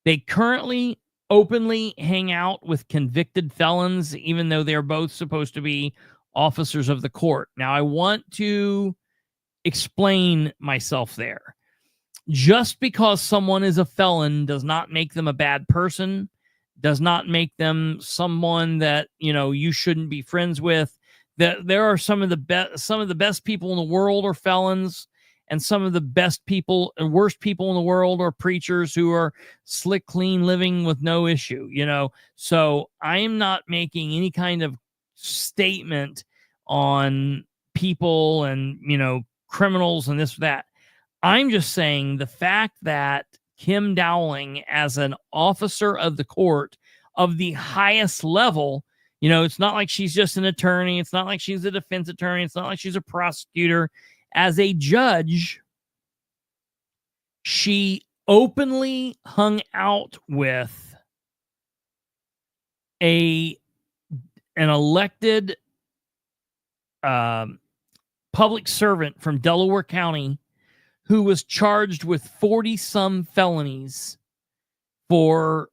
They currently openly hang out with convicted felons, even though they're both supposed to be officers of the court. Now, I want to explain myself there. Just because someone is a felon does not make them a bad person, does not make them someone that, you shouldn't be friends with. There are some of the best people in the world are felons, and some of the best people and worst people in the world are preachers who are slick, clean living with no issue, So I am not making any kind of statement on people and, criminals and this or that. I'm just saying the fact that Kim Dowling, as an officer of the court of the highest level, it's not like she's just an attorney. It's not like she's a defense attorney. It's not like she's a prosecutor. As a judge, she openly hung out with an elected public servant from Delaware County who was charged with 40-some felonies for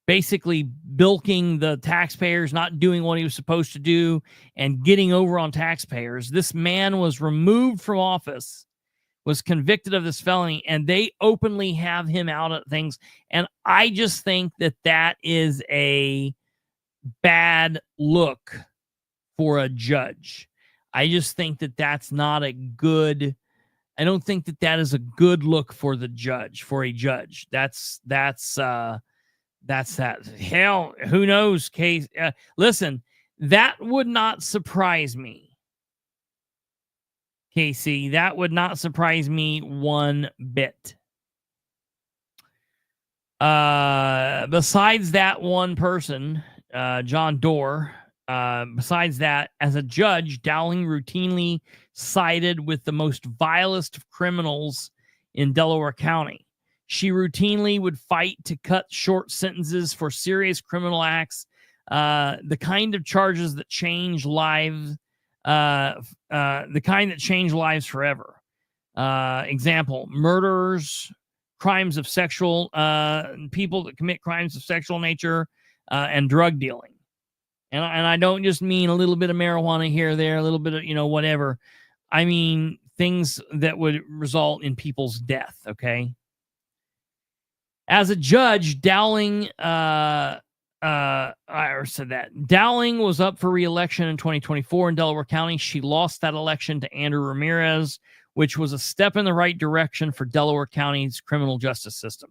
basically bilking the taxpayers, not doing what he was supposed to do, and getting over on taxpayers. This man was removed from office, was convicted of this felony, and they openly have him out at things. And I just think that that is a bad look for a judge. I just think that that's not a good... I don't think that that is a good look for the judge, for a judge. That's that. Hell, who knows? Case. Listen, that would not surprise me, Casey. That would not surprise me one bit. Besides that one person, John Doerr. Besides that, as a judge, Dowling routinely sided with the most vilest of criminals in Delaware County. She routinely would fight to cut short sentences for serious criminal acts, the kind of charges that change lives, forever. Example: murders, crimes of sexual, people that commit crimes of sexual nature, and drug dealing. And I don't just mean a little bit of marijuana here or there, a little bit of, whatever. I mean things that would result in people's death, okay? As a judge, Dowling, Dowling was up for re-election in 2024 in Delaware County. She lost that election to Andrew Ramirez, which was a step in the right direction for Delaware County's criminal justice system.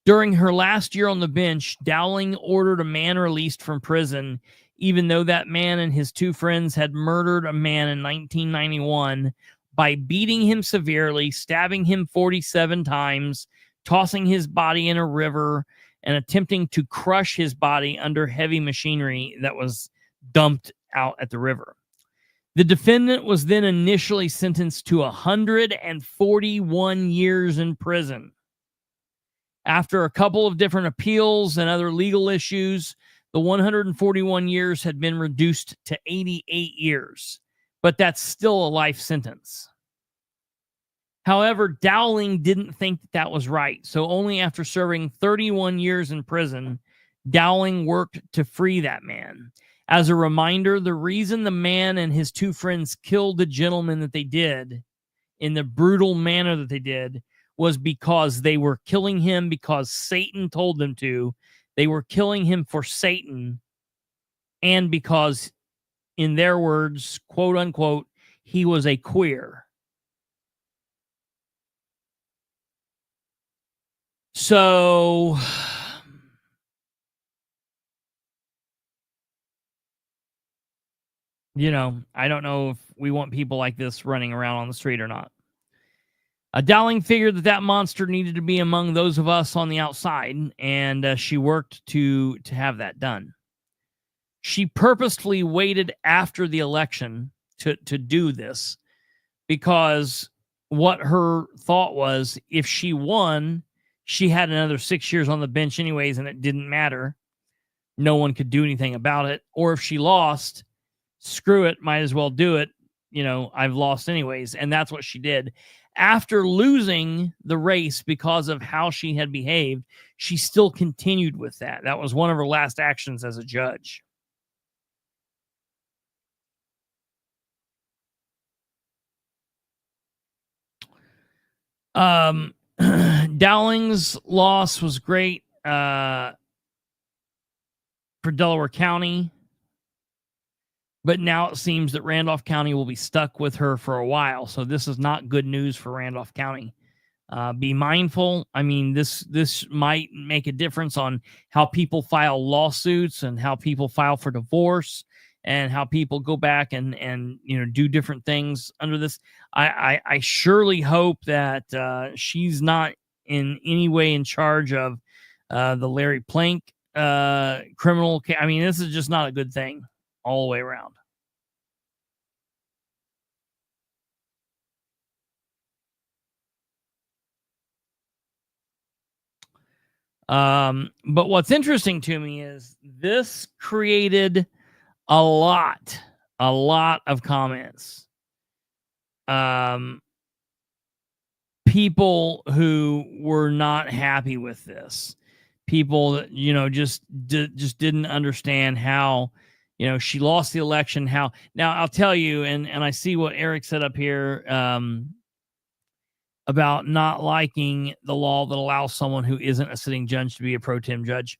During her last year on the bench, Dowling ordered a man released from prison, even though that man and his two friends had murdered a man in 1991 by beating him severely, stabbing him 47 times, tossing his body in a river, and attempting to crush his body under heavy machinery that was dumped out at the river. The defendant was then initially sentenced to 141 years in prison. After a couple of different appeals and other legal issues, the 141 years had been reduced to 88 years, but that's still a life sentence. However, Dowling didn't think that was right, so only after serving 31 years in prison, Dowling worked to free that man. As a reminder, the reason the man and his two friends killed the gentleman that they did in the brutal manner that they did was because they were killing him because Satan told them to. They were killing him for Satan, and because, in their words, quote unquote, he was a queer. So, I don't know if we want people like this running around on the street or not. Dowling figured that monster needed to be among those of us on the outside, and she worked to have that done. She purposefully waited after the election to do this, because what her thought was, if she won, she had another 6 years on the bench anyways, and it didn't matter. No one could do anything about it. Or if she lost, screw it, might as well do it. I've lost anyways. And that's what she did. After losing the race because of how she had behaved, she still continued with that. That was one of her last actions as a judge. Dowling's loss was great for Delaware County, but now it seems that Randolph County will be stuck with her for a while. So this is not good news for Randolph County. Be mindful. I mean, this might make a difference on how people file lawsuits and how people file for divorce and how people go back and do different things under this. I surely hope that she's not in any way in charge of the Larry Plank criminal case. I mean, this is just not a good thing all the way around. But what's interesting to me is this created a lot of comments. People who were not happy with this. People that, just didn't understand how, she lost the election. How now I'll tell you, and I see what Eric said up here, about not liking the law that allows someone who isn't a sitting judge to be a pro tem judge.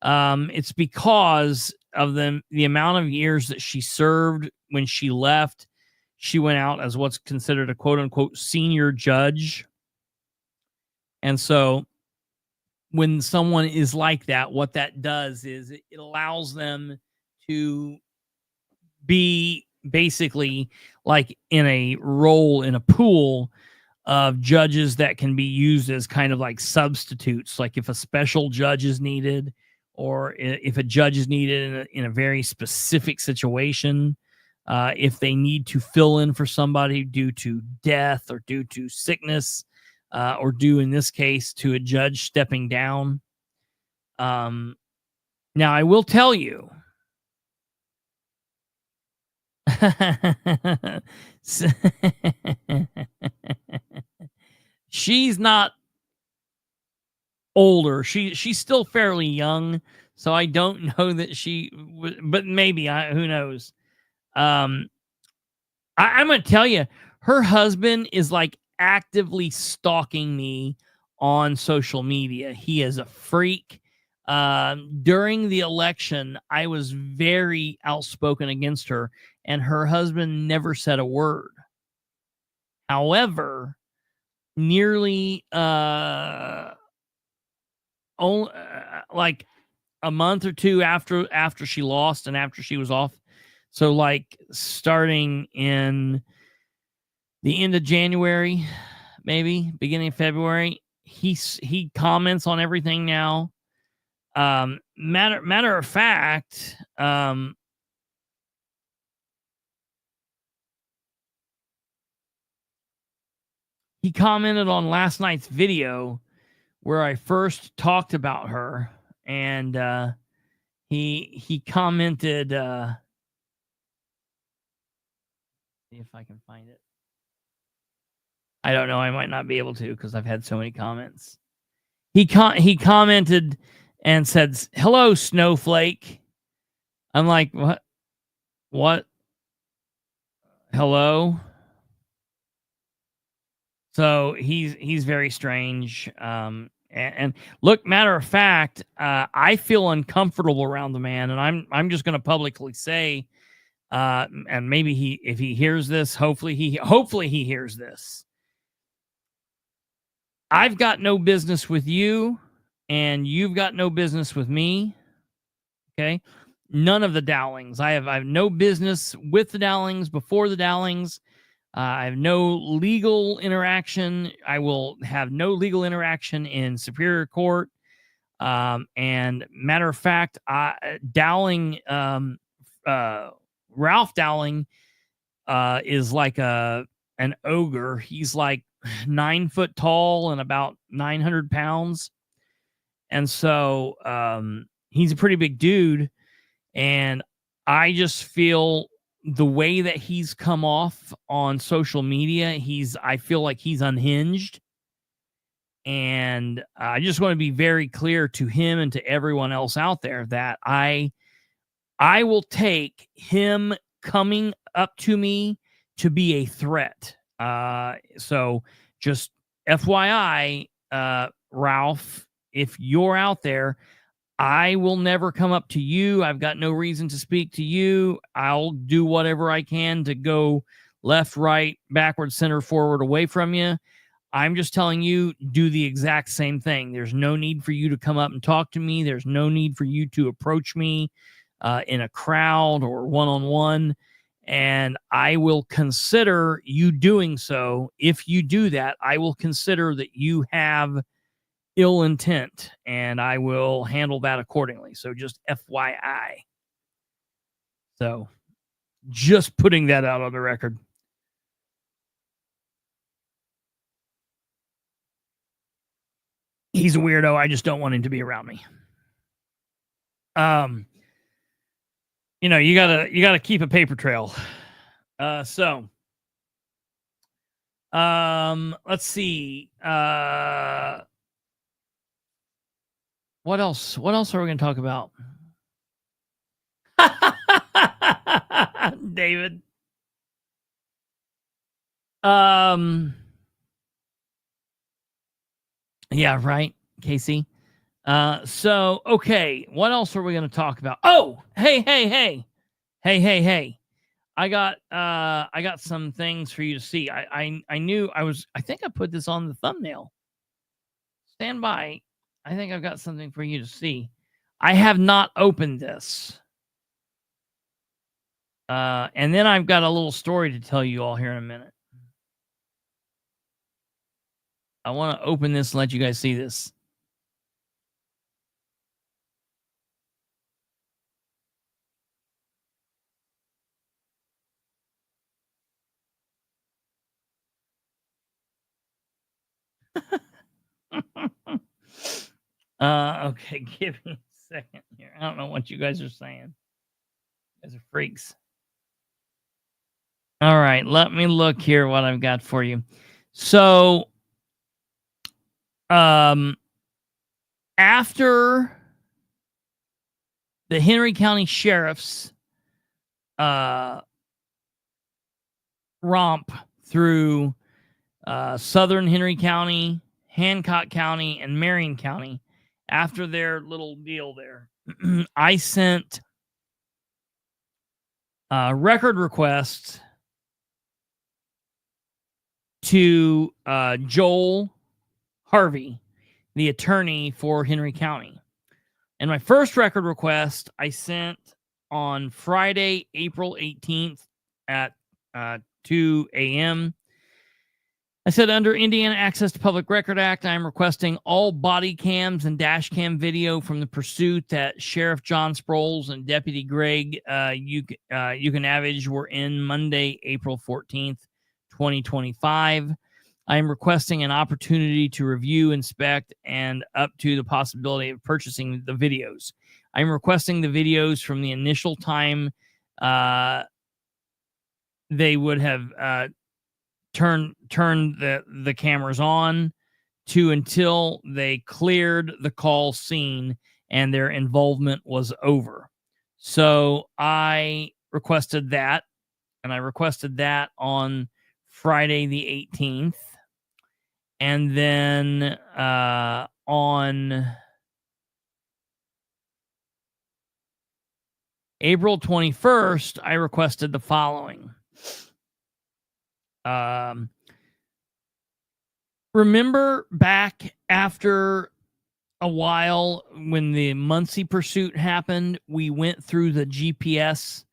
It's because of the amount of years that she served. When she left, she went out as what's considered a quote unquote senior judge. And so when someone is like that, what that does is it allows them to be basically like in a role in a pool of judges that can be used as kind of like substitutes. Like if a special judge is needed, or if a judge is needed in a very specific situation, if they need to fill in for somebody due to death or due to sickness, or due in this case to a judge stepping down. Now I will tell you, she's not older. She's still fairly young, so I don't know that she but maybe who knows. I'm going to tell you, her husband is like actively stalking me on social media. He is a freak. During the election, I was very outspoken against her, and her husband never said a word. However, nearly like a month or two after she lost and after she was off, so like starting in the end of January, maybe beginning of February, he comments on everything now. Matter of fact, he commented on last night's video where I first talked about her, and he commented, see if I can find it. I don't know. I might not be able to because I've had so many comments. He commented and said, "Hello, Snowflake." I'm like, what? Hello? So he's very strange. And look, matter of fact, I feel uncomfortable around the man, and I'm just going to publicly say, and maybe if he hears this, hopefully he hears this. I've got no business with you, and you've got no business with me. Okay, none of the Dowlings. I have no business with the Dowlings before the Dowlings. I have no legal interaction. I will have no legal interaction in Superior Court. And matter of fact, Dowling, Ralph Dowling, is like an ogre. He's like 9 foot tall and about 900 pounds. And so he's a pretty big dude. And I just feel the way that he's come off on social media, I feel like he's unhinged. And I just want to be very clear to him and to everyone else out there that I will take him coming up to me to be a threat. So just FYI, Ralph, if you're out there, I will never come up to you. I've got no reason to speak to you. I'll do whatever I can to go left, right, backward, center, forward, away from you. I'm just telling you, do the exact same thing. There's no need for you to come up and talk to me. There's no need for you to approach me in a crowd or one-on-one. And I will consider you doing so. If you do that, I will consider that you have ill intent, and I will handle that accordingly. So just FYI. So just putting that out on the record. He's a weirdo. I just don't want him to be around me. You know, you gotta keep a paper trail. Let's see. What else? What else are we gonna talk about? David. Yeah, right, Casey. Okay, what else are we going to talk about? Oh, hey. I got some things for you to see. I think I put this on the thumbnail. Stand by. I think I've got something for you to see. I have not opened this. And then I've got a little story to tell you all here in a minute. I want to open this and let you guys see this. Okay, give me a second here. I don't know what you guys are saying. You guys are freaks. All right, let me look here what I've got for you. So, after the Henry County Sheriff's romp through southern Henry County, Hancock County, and Marion County, after their little deal there, I sent record requests to Joel Harvey, the attorney for Henry County. And my first record request I sent on Friday, April 18th at 2 a.m. I said, under Indiana Access to Public Record Act, I am requesting all body cams and dash cam video from the pursuit that Sheriff John Sproles and Deputy Greg Yukonavage were in Monday, April 14th, 2025. I am requesting an opportunity to review, inspect, and up to the possibility of purchasing the videos. I am requesting the videos from the initial time they would have turned the cameras on to until they cleared the call scene and their involvement was over. So I requested that, and I requested that on Friday the 18th. And then on April 21st, I requested the following. Remember back after a while when the Muncie pursuit happened, we went through the GPS.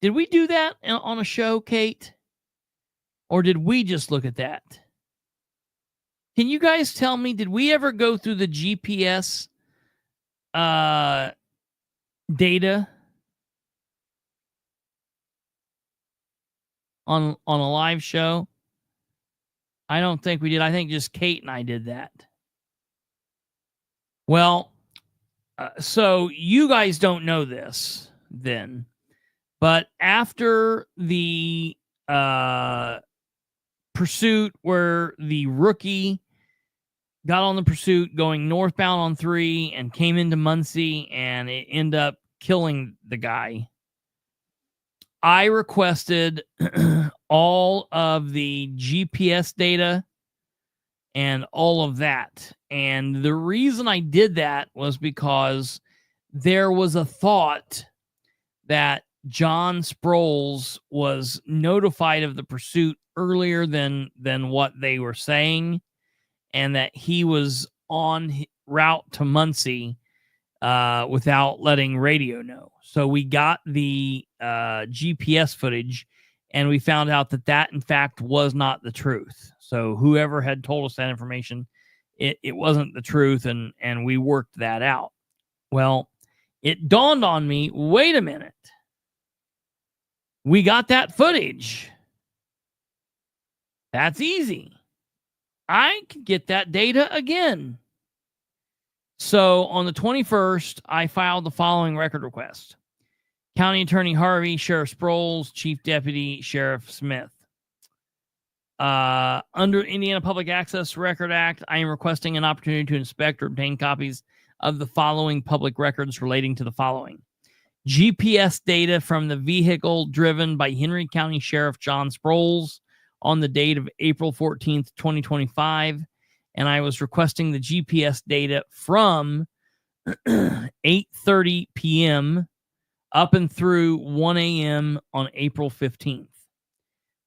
Did we do that on a show, Kate? Or did we just look at that? Can you guys tell me, did we ever go through the GPS data on a live show? I don't think we did. I think just Kate and I did that. Well, so you guys don't know this then, but after the pursuit where the rookie got on the pursuit going northbound on 3 and came into Muncie and it ended up killing the guy, I requested all of the GPS data and all of that. And the reason I did that was because there was a thought that John Sproles was notified of the pursuit earlier than what they were saying, and that he was on route to Muncie without letting radio know. So we got the GPS footage, and we found out that in fact was not the truth. So whoever had told us that information, it wasn't the truth, and we worked that out. Well, it dawned on me, wait a minute. We got that footage. That's easy. I can get that data again. So on the 21st, I filed the following record request. County Attorney Harvey, Sheriff Sproles, Chief Deputy Sheriff Smith. Under Indiana Public Access Record Act, I am requesting an opportunity to inspect or obtain copies of the following public records relating to the following. GPS data from the vehicle driven by Henry County Sheriff John Sproles on the date of April 14th, 2025. And I was requesting the GPS data from 8:30 p.m. up and through 1 a.m. on April 15th.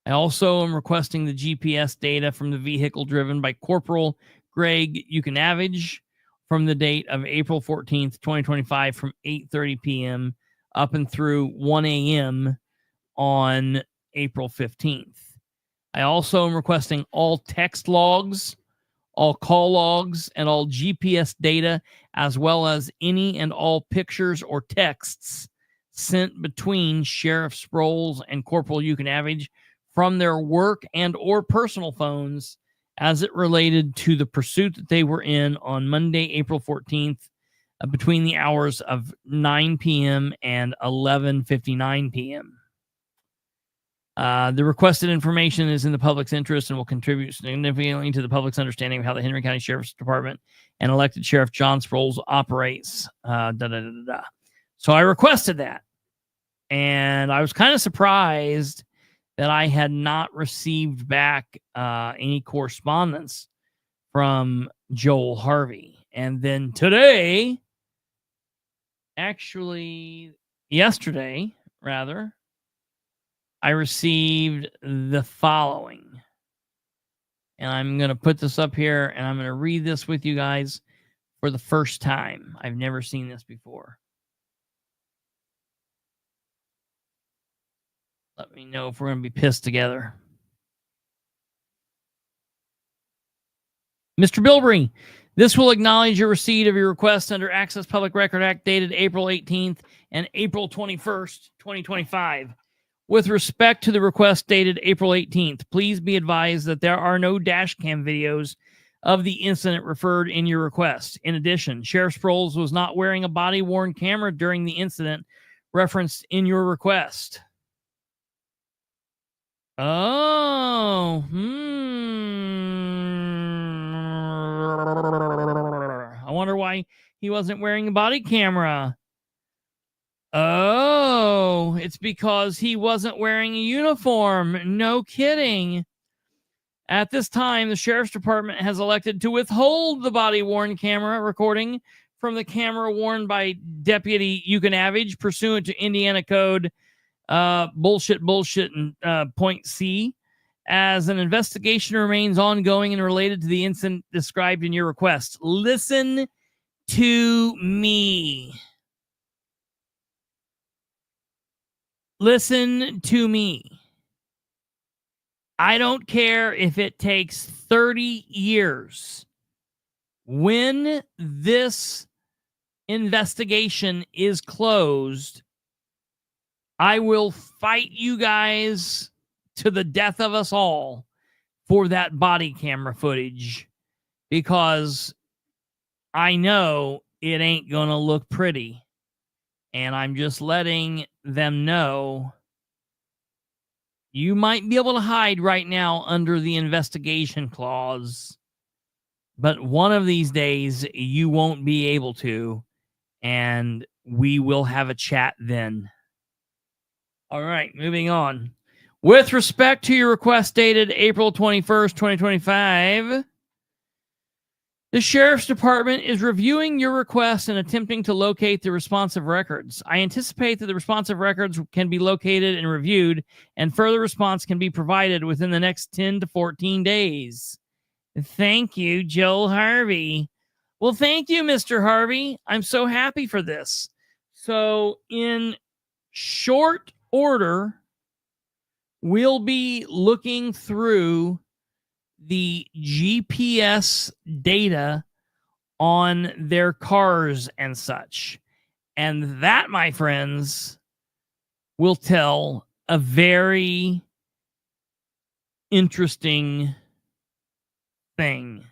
I also am requesting the GPS data from the vehicle driven by Corporal Greg Yukonavage from the date of April 14th, 2025 from 8:30 p.m. up and through 1 a.m. on April 15th. I also am requesting all text logs, all call logs, and all GPS data, as well as any and all pictures or texts sent between Sheriff Sproles and Corporal Yukonavage from their work and or personal phones as it related to the pursuit that they were in on Monday, April 14th, between the hours of 9 p.m. and 11:59 p.m. The requested information is in the public's interest and will contribute significantly to the public's understanding of how the Henry County Sheriff's Department and elected Sheriff John Sproles operates. So I requested that. And I was kind of surprised that I had not received back any correspondence from Joel Harvey. And then today, actually yesterday, rather, I received the following. And I'm going to put this up here, and I'm going to read this with you guys for the first time. I've never seen this before. Let me know if we're going to be pissed together. Mr. Bilbrey, this will acknowledge your receipt of your request under Access Public Record Act dated April 18th and April 21st, 2025. With respect to the request dated April 18th, please be advised that there are no dash cam videos of the incident referred in your request. In addition, Sheriff Sproles was not wearing a body-worn camera during the incident referenced in your request. Oh, I wonder why he wasn't wearing a body camera. Oh, it's because he wasn't wearing a uniform. No kidding. At this time, the Sheriff's Department has elected to withhold the body-worn camera recording from the camera worn by Deputy Yukonavage pursuant to Indiana Code bullshit and point C, as an investigation remains ongoing and related to the incident described in your request. Listen to me. Listen to me. I don't care if it takes 30 years. When this investigation is closed, I will fight you guys to the death of us all for that body camera footage, because I know it ain't going to look pretty. And I'm just letting them know you might be able to hide right now under the investigation clause, but one of these days you won't be able to, and we will have a chat then. All right, moving on. With respect to your request dated April 21st, 2025, The Sheriff's Department is reviewing your request and attempting to locate the responsive records. I anticipate that the responsive records can be located and reviewed, and further response can be provided within the next 10 to 14 days. Thank you, Joel Harvey. Well, thank you, Mr. Harvey. I'm so happy for this. So, in short order, we'll be looking through the GPS data on their cars and such. And that, my friends, will tell a very interesting thing.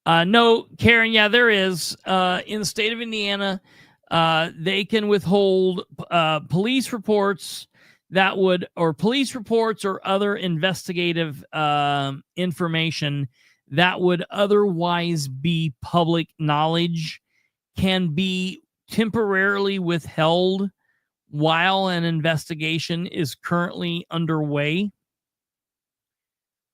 No, Karen, yeah, there is. In the state of Indiana, they can withhold police reports that would, or police reports or other investigative information that would otherwise be public knowledge can be temporarily withheld while an investigation is currently underway,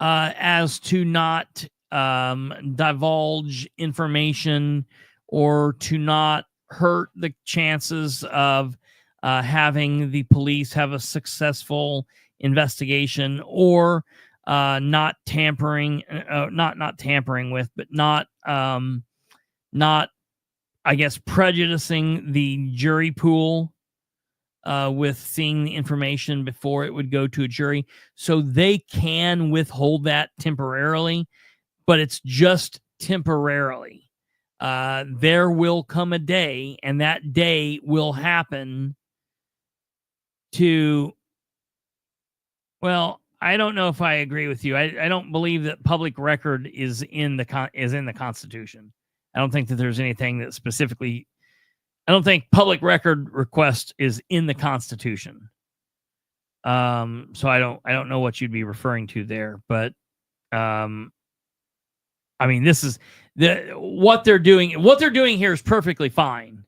as to not divulge information or to not hurt the chances of having the police have a successful investigation, or not tampering, not tampering with, but not, I guess, prejudicing the jury pool with seeing the information before it would go to a jury. So they can withhold that temporarily, but it's just temporarily. There will come a day, and that day will happen to, well, I don't know if I agree with you. I don't believe that public record is in the Constitution. I don't think that there's anything that specifically, I don't think public record request is in the Constitution. So I don't know what you'd be referring to there, but I mean, this is what they're doing. What they're doing here is perfectly fine.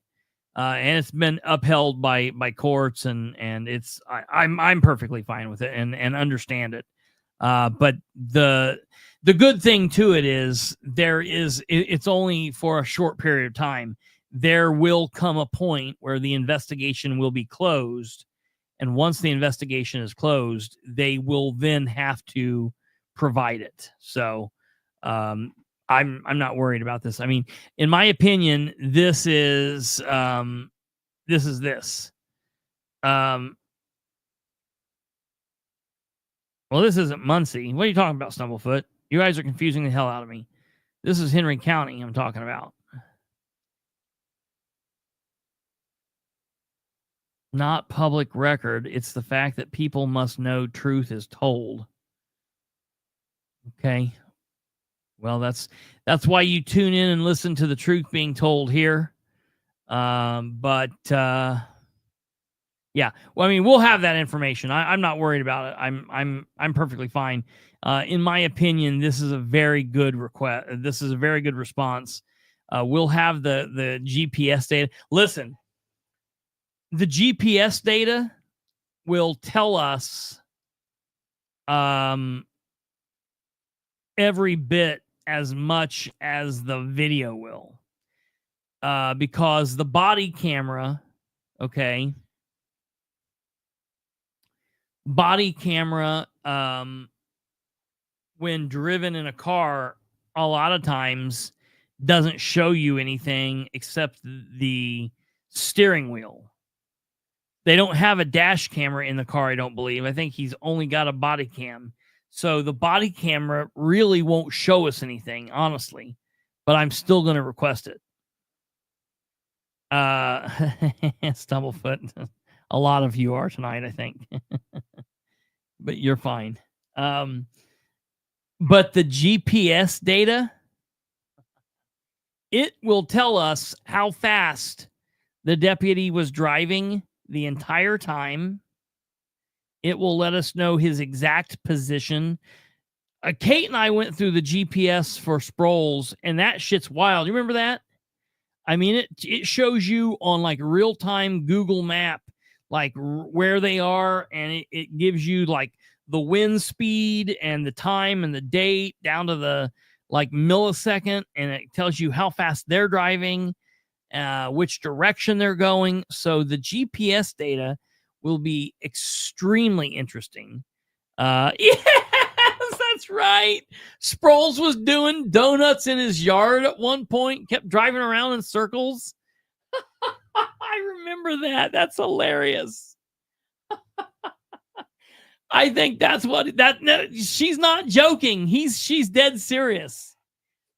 And it's been upheld by courts, and it's I'm perfectly fine with it and understand it. But the good thing to it is it's only for a short period of time. There will come a point where the investigation will be closed, and once the investigation is closed, they will then have to provide it. So I'm not worried about this. I mean, in my opinion, this is this. Well, this isn't Muncie. What are you talking about, Stumblefoot? You guys are confusing the hell out of me. This is Henry County I'm talking about. Not public record. It's the fact that people must know truth is told. Okay. Well, that's why you tune in and listen to the truth being told here. Yeah. Well, I mean, we'll have that information. I'm not worried about it. I'm perfectly fine. In my opinion, this is a very good request. This is a very good response. We'll have the GPS data. Listen, the GPS data will tell us every bit as much as the video will, because the body camera, okay, when driven in a car, a lot of times doesn't show you anything except the steering wheel. They don't have a dash camera in the car, I don't believe. I think he's only got a body cam. So the body camera really won't show us anything, honestly. But I'm still going to request it. Stumblefoot. A lot of you are tonight, I think. But you're fine. But the GPS data, it will tell us how fast the deputy was driving the entire time. It will let us know his exact position. Kate and I went through the GPS for Sproles, and that shit's wild. You remember that? I mean, it shows you on like real-time Google map, like where they are, and it gives you like the wind speed and the time and the date down to the like millisecond, and it tells you how fast they're driving, which direction they're going. So the GPS data will be extremely interesting. Yes, that's right. Sproles was doing donuts in his yard at one point, kept driving around in circles. I remember that. That's hilarious. I think that's what no, she's not joking. She's dead serious.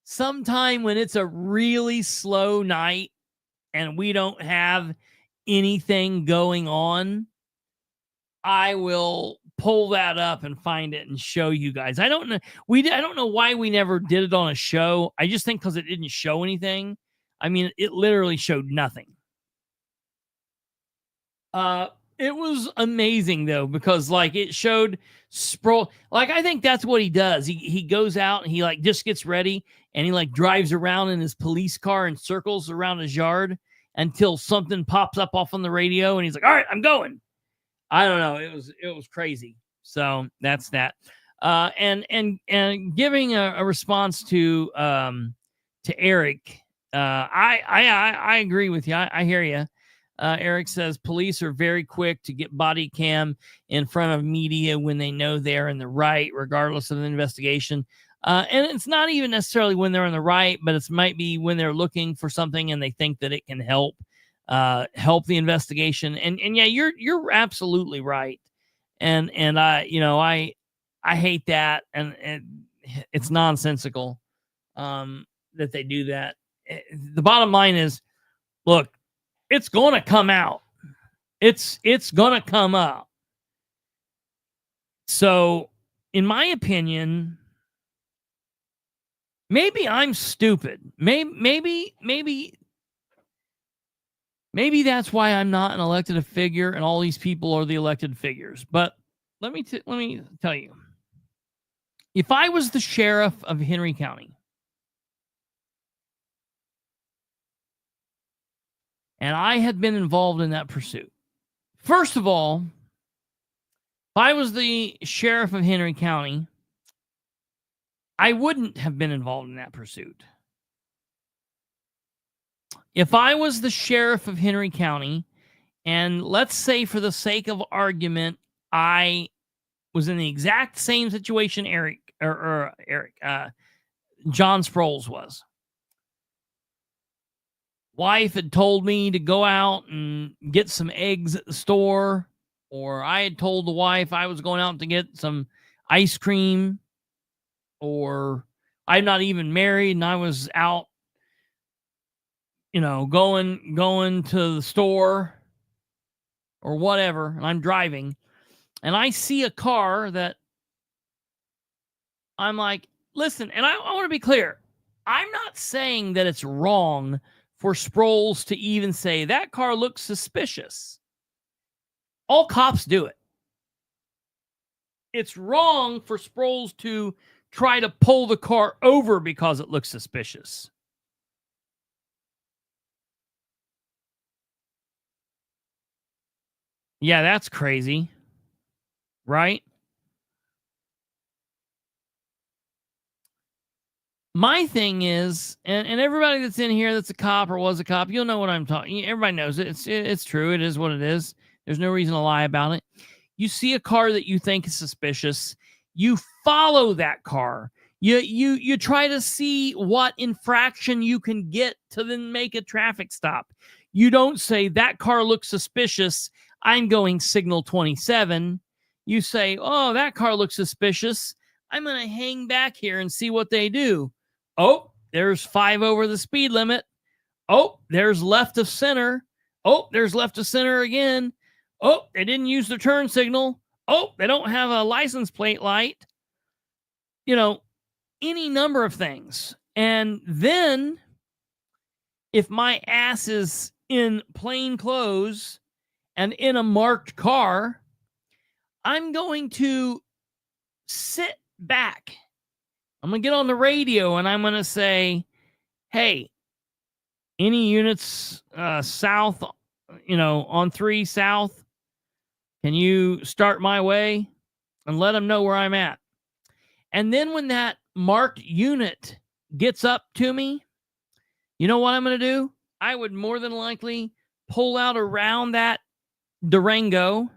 Sometime when it's a really slow night and we don't have anything going on, I will pull that up and find it and show you guys. I don't know. I don't know why we never did it on a show. I just think because it didn't show anything. I mean, it literally showed nothing. It was amazing though, because like it showed Sproul. Like, I think that's what he does. He goes out and he like just gets ready and he like drives around in his police car in circles around his yard until something pops up off on the radio and he's like, all right, I'm going. I don't know. It was crazy. So that's that. And giving a response to Eric. I agree with you. I hear you. Eric says police are very quick to get body cam in front of media when they know they're in the right, regardless of the investigation. And it's not even necessarily when they're in the right, but it might be when they're looking for something and they think that it can help the investigation. And yeah, you're absolutely right. And I hate that. And it's nonsensical that they do that. The bottom line is, look, it's going to come out. It's going to come up. So, in my opinion, maybe I'm stupid. Maybe that's why I'm not an elected figure and all these people are the elected figures. But let me tell you. If I was the sheriff of Henry County, and I had been involved in that pursuit. First of all, if I was the sheriff of Henry County, I wouldn't have been involved in that pursuit. If I was the sheriff of Henry County, and let's say for the sake of argument, I was in the exact same situation John Sproles was. Wife had told me to go out and get some eggs at the store, or I had told the wife I was going out to get some ice cream, or I'm not even married and I was out, going to the store or whatever, and I'm driving, and I see a car that I'm like, listen, and I want to be clear. I'm not saying that it's wrong for Sproles to even say that car looks suspicious. All cops do it. It's wrong for Sproles to try to pull the car over because it looks suspicious. Yeah, that's crazy. Right? My thing is, and everybody that's in here that's a cop or was a cop, you'll know what I'm talking. Everybody knows it. It's true. It is what it is. There's no reason to lie about it. You see a car that you think is suspicious, you follow that car. You try to see what infraction you can get to then make a traffic stop. You don't say that car looks suspicious, I'm going signal 27. You say, oh, that car looks suspicious, I'm going to hang back here and see what they do. Oh, there's 5 over the speed limit. Oh, there's left of center. Oh, there's left of center again. Oh, they didn't use their turn signal. Oh, they don't have a license plate light. Any number of things. And then if my ass is in plain clothes and in a marked car, I'm going to sit back. I'm going to get on the radio and I'm going to say, hey, any units south, on 3 south, can you start my way and let them know where I'm at? And then when that marked unit gets up to me, you know what I'm going to do? I would more than likely pull out around that Durango.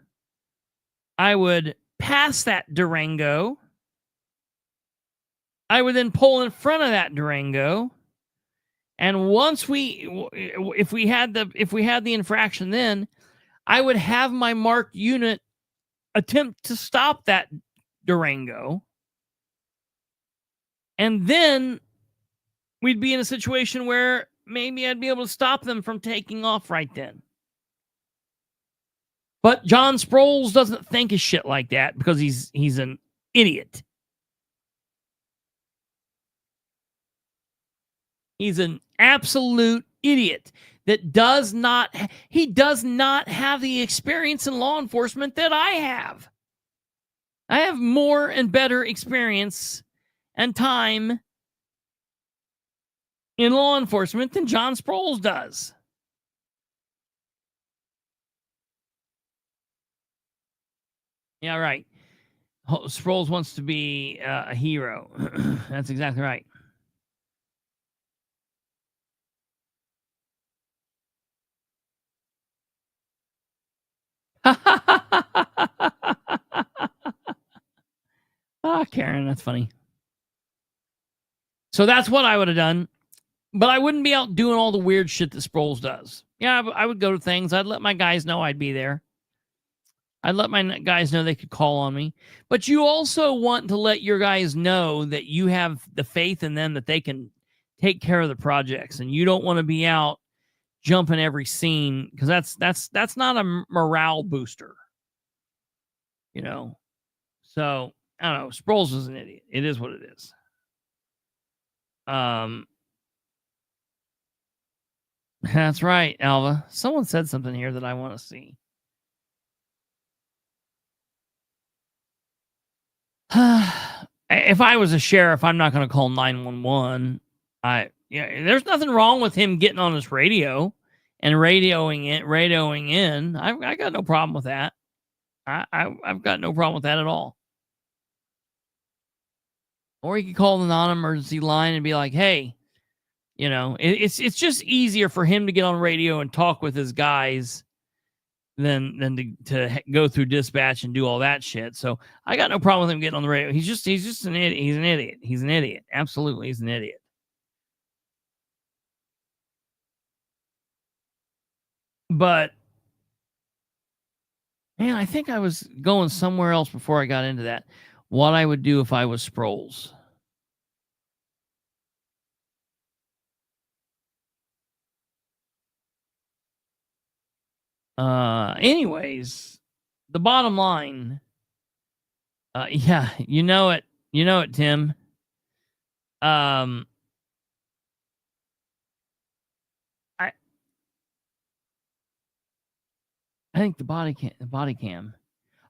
I would pass that Durango. I would then pull in front of that Durango. And once if we had the infraction, then I would have my marked unit attempt to stop that Durango. And then we'd be in a situation where maybe I'd be able to stop them from taking off right then. But John Sproles doesn't think of shit like that because he's an idiot. He's an absolute idiot that does not have the experience in law enforcement that I have. I have more and better experience and time in law enforcement than John Sproles does. Yeah, right. Sproles wants to be a hero. That's exactly right. Karen, that's funny. So that's what I would have done. But I wouldn't be out doing all the weird shit that Sproles does. Yeah, I would go to things. I'd let my guys know I'd be there. I'd let my guys know they could call on me. But you also want to let your guys know that you have the faith in them that they can take care of the projects. And you don't want to be out jumping every scene because that's not a morale booster. You know? So, I don't know. Sproles is an idiot. It is what it is. That's right, Alva. Someone said something here that I want to see. If I was a sheriff, I'm not going to call 911. There's nothing wrong with him getting on his radio and radioing in. I got no problem with that. I've got no problem with that at all. Or he could call the non-emergency line and be like, hey, you know, it's just easier for him to get on radio and talk with his guys than to go through dispatch and do all that shit. So I got no problem with him getting on the radio. He's just an idiot. He's an idiot. He's an idiot. Absolutely, he's an idiot. But man, I think I was going somewhere else before I got into that. What I would do if I was Sproles. Anyways, the bottom line, yeah, you know it, Tim. I think the body cam.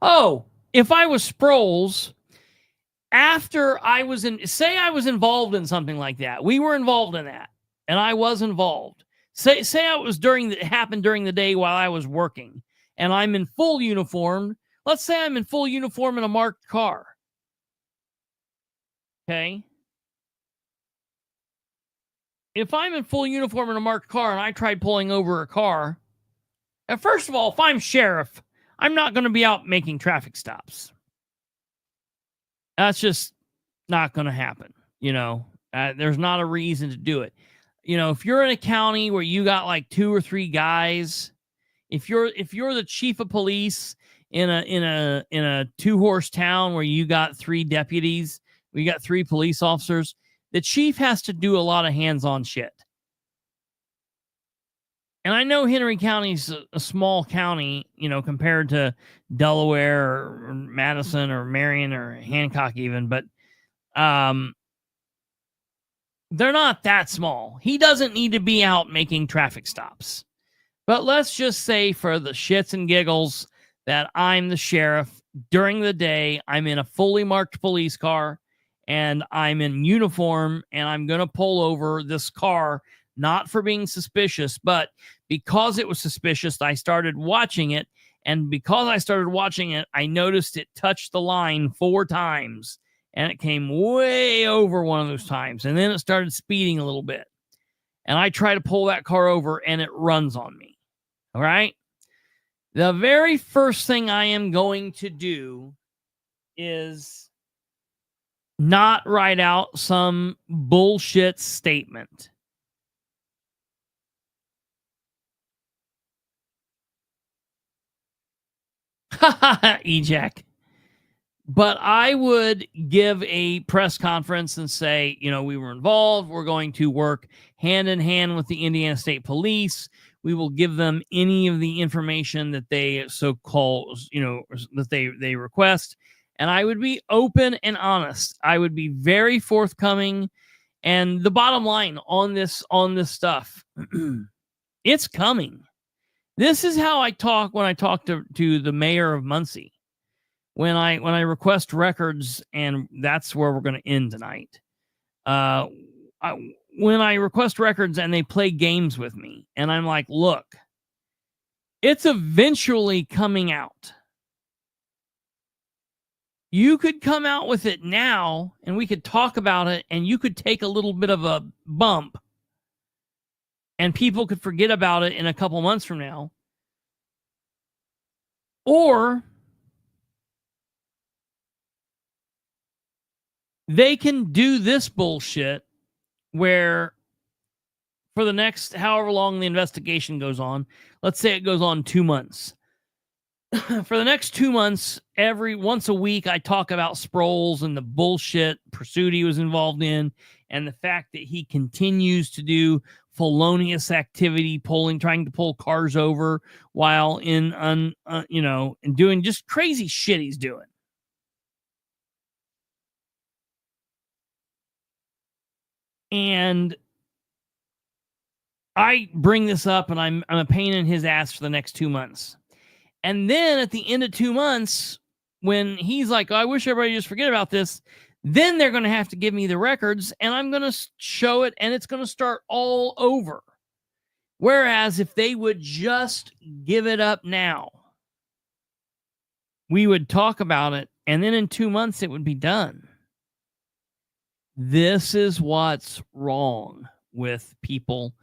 Oh, if I was Sproles, after I was involved in something like that, we were involved in that, and I was involved. Say it happened during the day while I was working, and I'm in full uniform. Let's say I'm in full uniform in a marked car. Okay. If I'm in full uniform in a marked car and I tried pulling over a car, first of all, if I'm sheriff, I'm not going to be out making traffic stops. That's just not going to happen. You know, there's not a reason to do it. You know, if you're in a county where you got like 2 or 3 guys, if you're the chief of police in a 2-horse town where you got 3 deputies, we got 3 police officers, the chief has to do a lot of hands-on shit. And I know Henry County's a small county, you know, compared to Delaware or Madison or Marion or Hancock even, but they're not that small. He doesn't need to be out making traffic stops. But let's just say for the shits and giggles that I'm the sheriff during the day. I'm in a fully marked police car and I'm in uniform and I'm going to pull over this car, not for being suspicious, but because it was suspicious, I started watching it. And because I started watching it, I noticed it touched the line 4 times. and it came way over one of those times. And then it started speeding a little bit. And I try to pull that car over, and it runs on me. All right? The very first thing I am going to do is not write out some bullshit statement. Ejac. But I would give a press conference and say, you know, we were involved. We're going to work hand in hand with the Indiana State Police. We will give them any of the information that they so-called, you know, that they request. And I would be open and honest. I would be very forthcoming. And the bottom line on this stuff, it's coming. This is how I talk when I talk to the mayor of Muncie. When I request records, and that's where we're going to end tonight. When I request records and they play games with me, and I'm like, look, it's eventually coming out. You could come out with it now, and we could talk about it, and you could take a little bit of a bump, and people could forget about it in a couple months from now. Or they can do this bullshit where for the next however long the investigation goes on, let's say it goes on 2 months. For the next 2 months, once a week, I talk about Sproles and the bullshit pursuit he was involved in, and the fact that he continues to do felonious activity, trying to pull cars over while and doing just crazy shit he's doing. And I bring this up, and I'm a pain in his ass for the next 2 months. And then at the end of 2 months, when he's like, oh, I wish everybody just forget about this, then they're going to have to give me the records, and I'm going to show it, and it's going to start all over. Whereas if they would just give it up now, we would talk about it, and then in 2 months it would be done. This is what's wrong with people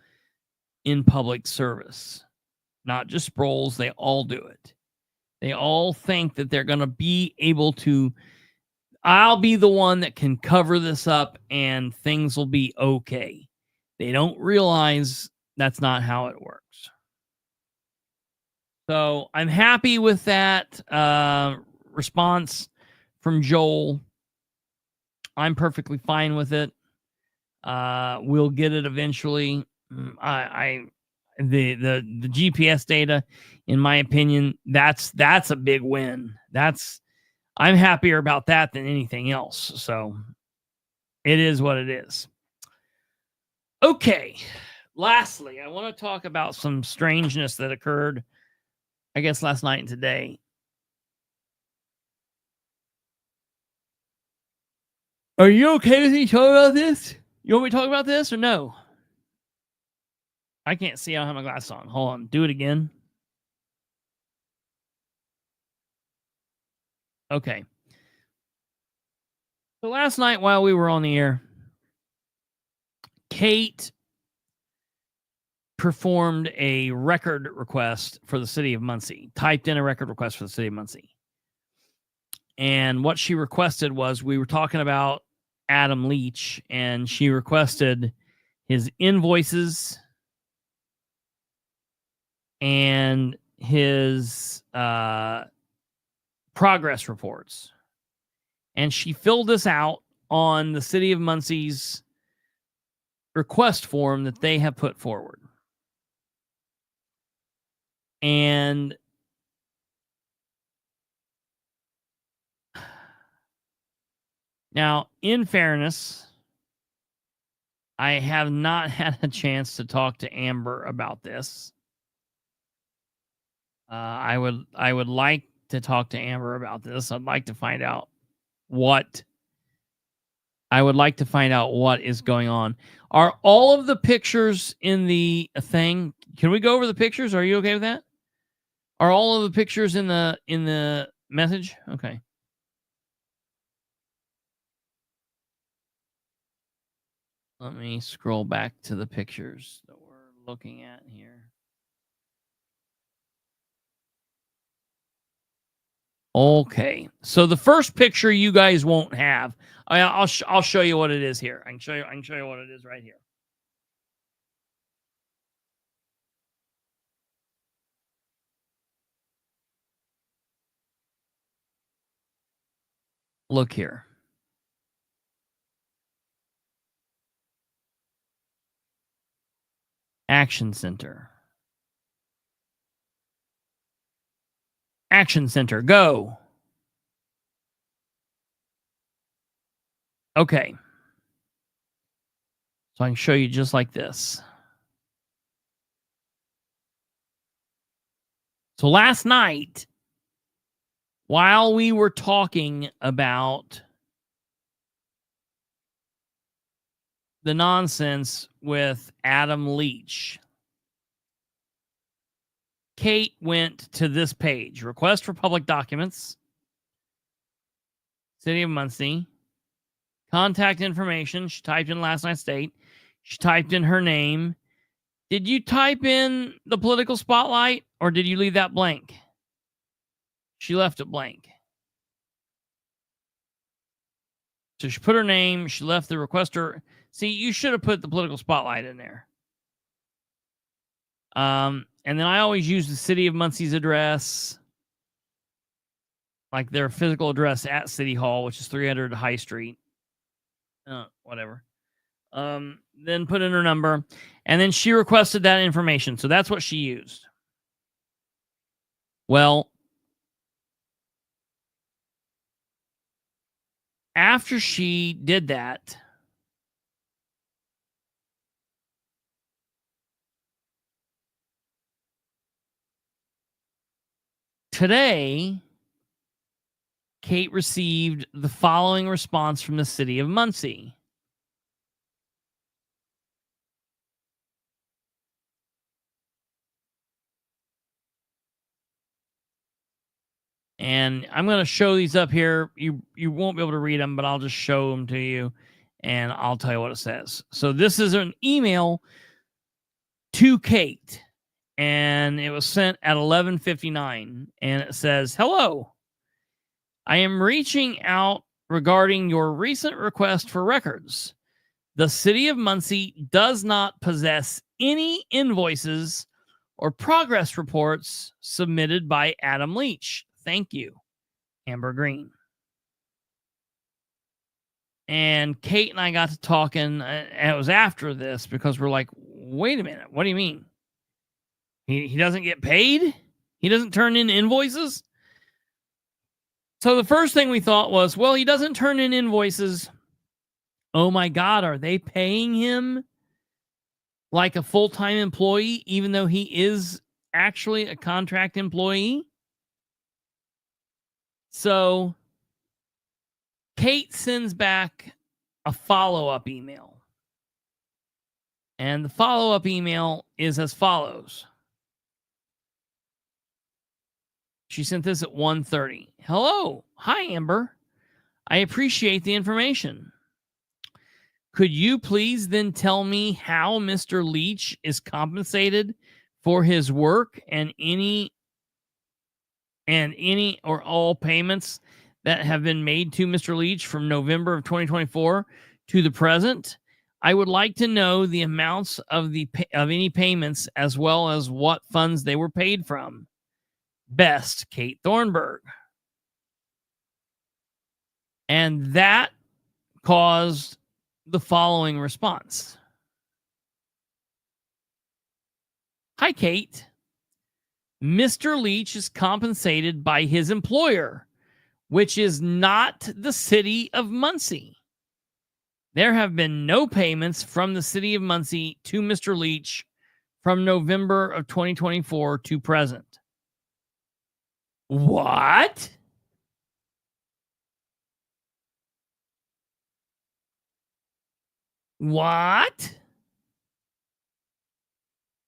in public service. Not just Sproles, they all do it. They all think that they're going to be able to, I'll be the one that can cover this up and things will be okay. They don't realize that's not how it works. So I'm happy with that response from Joel. I'm perfectly fine with it. We'll get it eventually. The GPS data, in my opinion, that's a big win. I'm happier about that than anything else. So it is what it is. Okay. Lastly, I want to talk about some strangeness that occurred, I guess, last night and today. Are you okay with me talking about this? You want me to talk about this or no? I can't see. I don't have my glasses on. Hold on. Do it again. Okay. So last night while we were on the air, Kate performed a record request for the city of Muncie. Typed in a record request for the city of Muncie. And what she requested was, we were talking about Adam Leach, and she requested his invoices and his progress reports. And she filled this out on the city of Muncie's request form that they have put forward. And now, in fairness, I have not had a chance to talk to Amber about this. I would like to talk to Amber about this. I'd like to find out what is going on. Are all of the pictures in the thing? Can we go over the pictures? Are you okay with that? Are all of the pictures in the message? Okay. Let me scroll back to the pictures that we're looking at here. Okay, so the first picture you guys won't have. I'll show you what it is here. I can show you what it is right here. Look here. Action Center. Action Center, go. Okay. So I can show you just like this. So last night, while we were talking about the nonsense with Adam Leach, Kate went to this page, request for public documents, City of Muncie, contact information. She typed in last night's date. She typed in her name. Did you type in the political spotlight or did you leave that blank? She left it blank. So she put her name. She left the requester. See, you should have put the political spotlight in there. And then I always use the City of Muncie's address, like their physical address at City Hall, which is 300 High Street. Whatever. Then put in her number, and then she requested that information. So that's what she used. Well, after she did that, today, Kate received the following response from the City of Muncie. And I'm going to show these up here. You won't be able to read them, but I'll just show them to you, and I'll tell you what it says. So this is an email to Kate, and it was sent at 11:59, and it says, "Hello, I am reaching out regarding your recent request for records. The City of Muncie does not possess any invoices or progress reports submitted by Adam Leach. Thank you, Amber Green." And Kate and I got to talking, and it was after this because we're like, wait a minute, what do you mean? He doesn't get paid? He doesn't turn in invoices? So the first thing we thought was, well, he doesn't turn in invoices. Oh my God, are they paying him like a full-time employee, even though he is actually a contract employee? So Kate sends back a follow-up email. And the follow-up email is as follows. She sent this at 1:30. Hello. Hi, Amber. I appreciate the information. Could you please then tell me how Mr. Leach is compensated for his work and any or all payments that have been made to Mr. Leach from November of 2024 to the present? I would like to know the amounts of any payments as well as what funds they were paid from. Best, Kate Thornburg. And that caused the following response. Hi, Kate. Mr. Leach is compensated by his employer, which is not the City of Muncie. There have been no payments from the City of Muncie to Mr. Leach from November of 2024 to present. What? What?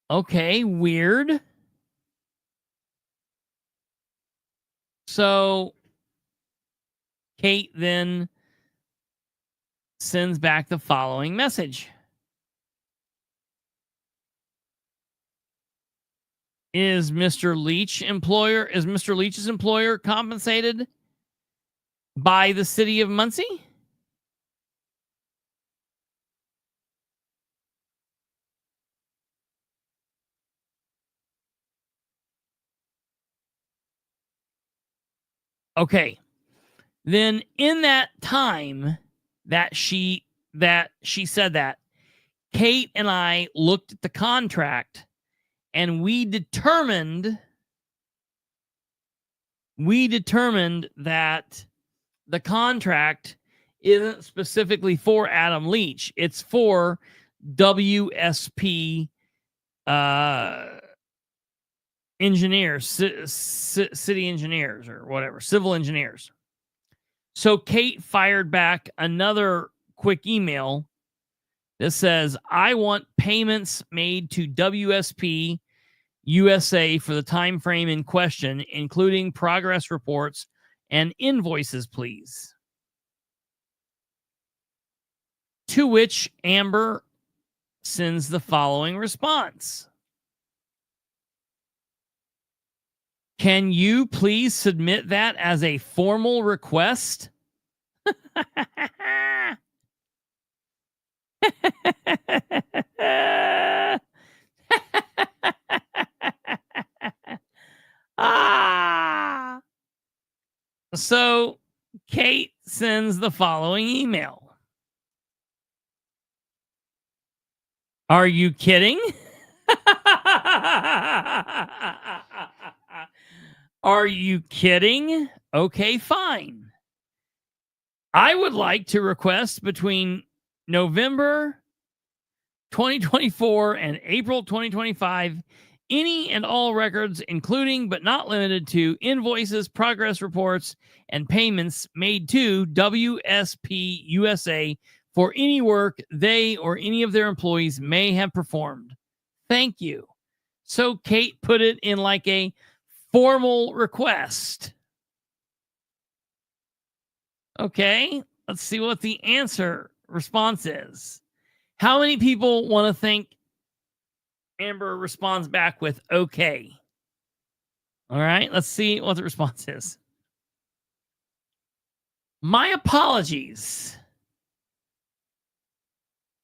Okay, weird. So Kate then sends back the following message. Is Mr. Leach's employer compensated by the city of Muncie? Okay. Then in that time that she said that, Kate and I looked at the contract and we determined that the contract isn't specifically for Adam Leach. It's for WSP engineers, city engineers or whatever, civil engineers. So Kate fired back another quick email that says, I want payments made to WSP USA for the time frame in question, including progress reports and invoices, please. To which Amber sends the following response. Can you please submit that as a formal request? So Kate sends the following email. Are you kidding? Are you kidding? Okay, fine. I would like to request between November 2024 and April 2025 any and all records, including but not limited to invoices, progress reports, and payments made to WSP USA for any work they or any of their employees may have performed. Thank you. So Kate put it in like a formal request. Okay, let's see what the response is. How many people want to think Amber responds back with okay? All right, let's see what the response is. My apologies.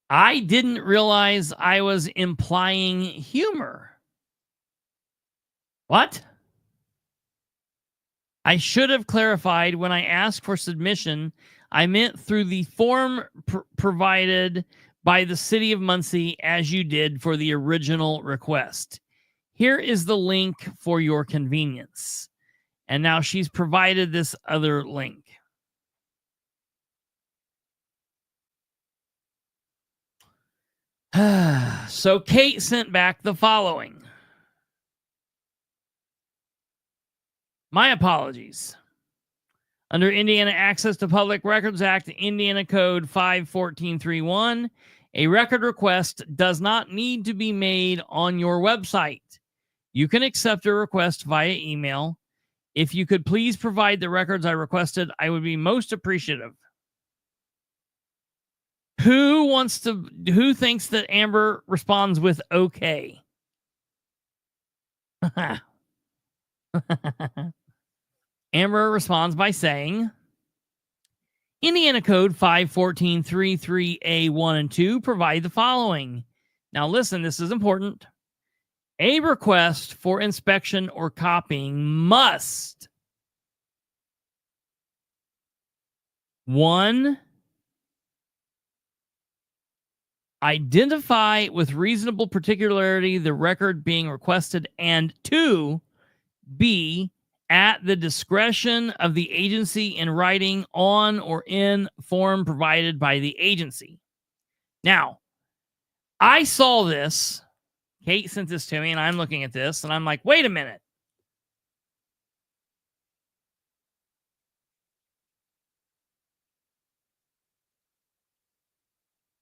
I didn't realize I was implying humor. What? I should have clarified when I asked for submission. I meant through the form provided by the city of Muncie, as you did for the original request. Here is the link for your convenience. And now she's provided this other link. So Kate sent back the following. My apologies. Under Indiana Access to Public Records Act, Indiana Code 51431, a record request does not need to be made on your website. You can accept a request via email. If you could please provide the records I requested, I would be most appreciative. Who thinks that Amber responds with okay? Amber responds by saying, Indiana Code 51433A1 and 2 provide the following. Now listen, this is important. A request for inspection or copying must 1. Identify with reasonable particularity the record being requested, and 2. B. At the discretion of the agency in writing on or in form provided by the agency. Now, I saw this. Kate sent this to me, and I'm looking at this, and I'm like, wait a minute.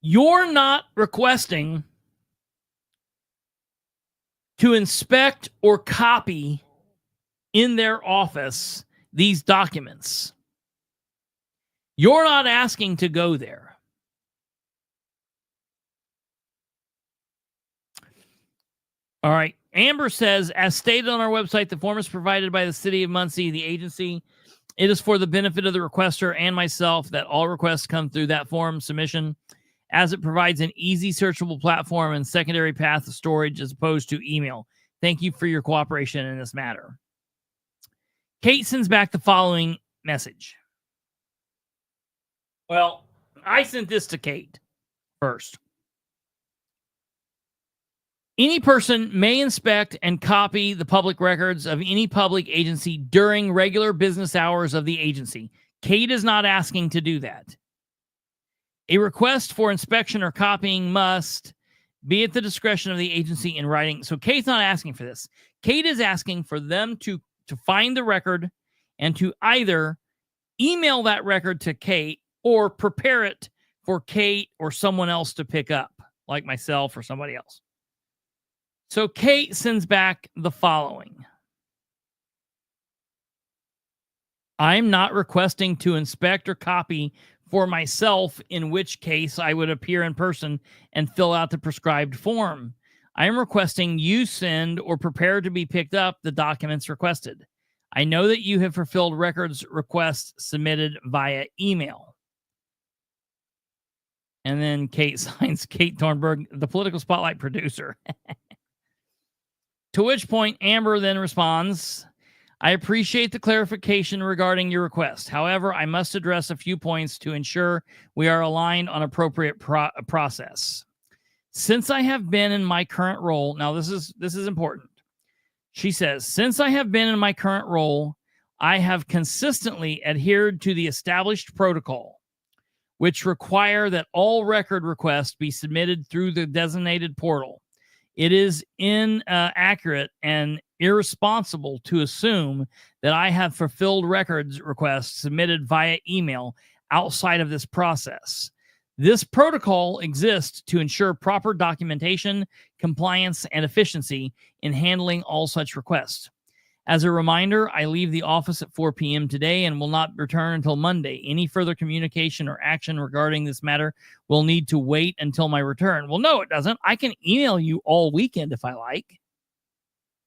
You're not requesting to inspect or copy in their office these documents. You're not asking to go there. All right. Amber says, as stated on our website, the form is provided by the city of Muncie, the agency. It is for the benefit of the requester and myself that all requests come through that form submission, as it provides an easy searchable platform and secondary path of storage as opposed to email. Thank you for your cooperation in this matter. Kate sends back the following message. Well, I sent this to Kate first. Any person may inspect and copy the public records of any public agency during regular business hours of the agency. Kate is not asking to do that. A request for inspection or copying must be at the discretion of the agency in writing. So Kate's not asking for this. Kate is asking for them to find the record and to either email that record to Kate or prepare it for Kate or someone else to pick up, like myself or somebody else. So Kate sends back the following. I'm not requesting to inspect or copy for myself, in which case I would appear in person and fill out the prescribed form. I am requesting you send or prepare to be picked up the documents requested. I know that you have fulfilled records requests submitted via email. And then Kate signs Kate Thornburg, the political spotlight producer. To which point Amber then responds, I appreciate the clarification regarding your request. However, I must address a few points to ensure we are aligned on appropriate process. Since I have been in my current role, now this is important. She says, since I have been in my current role, I have consistently adhered to the established protocol, which require that all record requests be submitted through the designated portal. It is inaccurate and irresponsible to assume that I have fulfilled records requests submitted via email outside of this process. This protocol exists to ensure proper documentation, compliance, and efficiency in handling all such requests. As a reminder, I leave the office at 4 p.m. today and will not return until Monday. Any further communication or action regarding this matter will need to wait until my return. Well, no, it doesn't. I can email you all weekend if I like.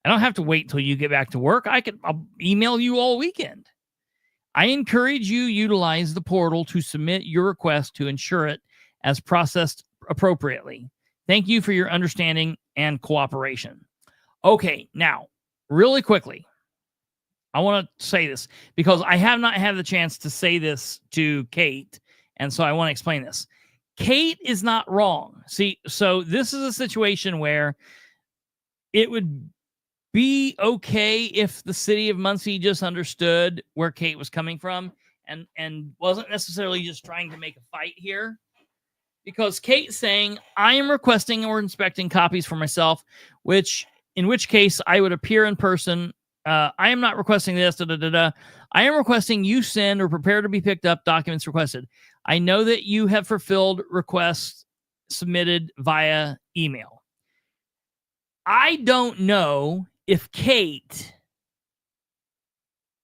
I don't have to wait until you get back to work. I'll email you all weekend. I encourage you to utilize the portal to submit your request to ensure it as processed appropriately. Thank you for your understanding and cooperation. Okay, now, really quickly, I want to say this because I have not had the chance to say this to Kate, and so I want to explain this. Kate is not wrong. See, so this is a situation where it would be okay if the city of Muncie just understood where Kate was coming from and wasn't necessarily just trying to make a fight here. Because Kate's saying, I am requesting or inspecting copies for myself, in which case I would appear in person. I am not requesting this. I am requesting you send or prepare to be picked up documents requested. I know that you have fulfilled requests submitted via email. I don't know if Kate,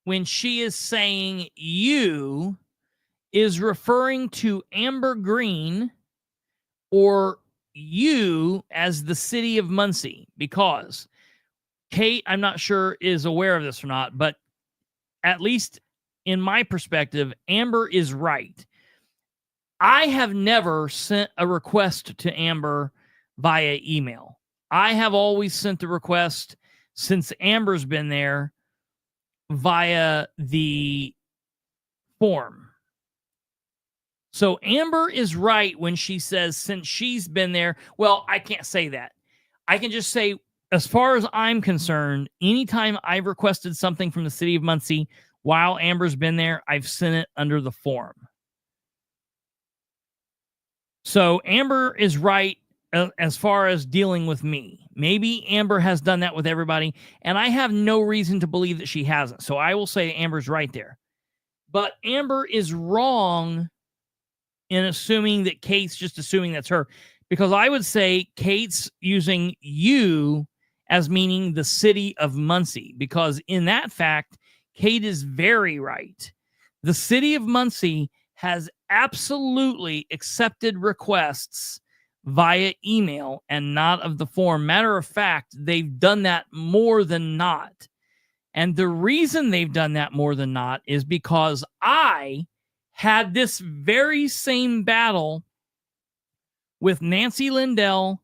when she is saying you, is referring to Amber Green or you as the city of Muncie, because Kate, I'm not sure, is aware of this or not, but at least in my perspective, Amber is right. I have never sent a request to Amber via email. I have always sent the request since Amber's been there via the form. So Amber is right when she says since she's been there. Well, I can't say that. I can just say, as far as I'm concerned, anytime I've requested something from the city of Muncie while Amber's been there, I've sent it under the form. So Amber is right as far as dealing with me. Maybe Amber has done that with everybody, and I have no reason to believe that she hasn't. So I will say Amber's right there. But Amber is wrong in assuming that Kate's just assuming that's her. Because I would say Kate's using you as meaning the city of Muncie. Because in that fact, Kate is very right. The city of Muncie has absolutely accepted requests via email and not of the form. Matter of fact, they've done that more than not. And the reason they've done that more than not is because I had this very same battle with Nancy Lindell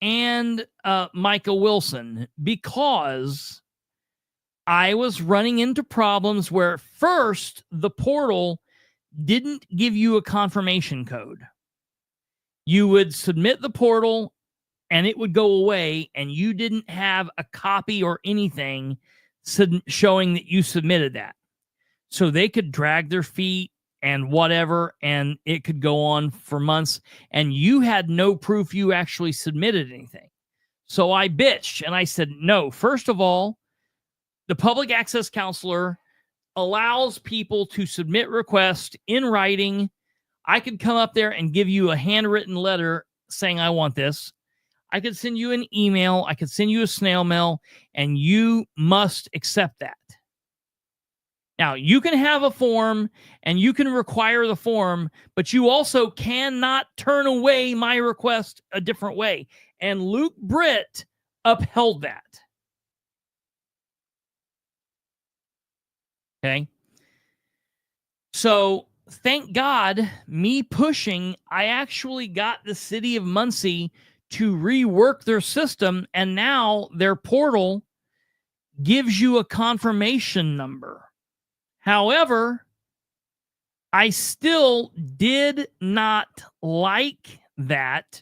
and Micah Wilson, because I was running into problems where first the portal didn't give you a confirmation code. You would submit the portal and it would go away, and you didn't have a copy or anything showing that you submitted that. So they could drag their feet and whatever, and it could go on for months, and you had no proof you actually submitted anything. So I bitched and I said, no, first of all, the public access counselor allows people to submit requests in writing. I could come up there and give you a handwritten letter saying I want this. I could send you an email. I could send you a snail mail, and you must accept that. Now, you can have a form and you can require the form, but you also cannot turn away my request a different way. And Luke Britt upheld that. Okay. So thank God, me pushing, I actually got the city of Muncie to rework their system, and now their portal gives you a confirmation number. However, I still did not like that,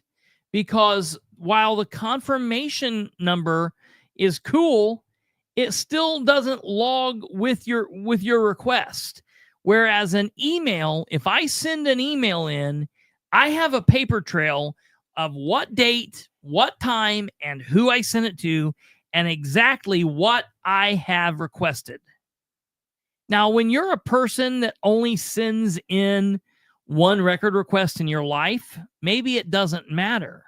because while the confirmation number is cool, it still doesn't log with your request. Whereas an email, if I send an email in, I have a paper trail of what date, what time, and who I sent it to, and exactly what I have requested. Now, when you're a person that only sends in one record request in your life, maybe it doesn't matter.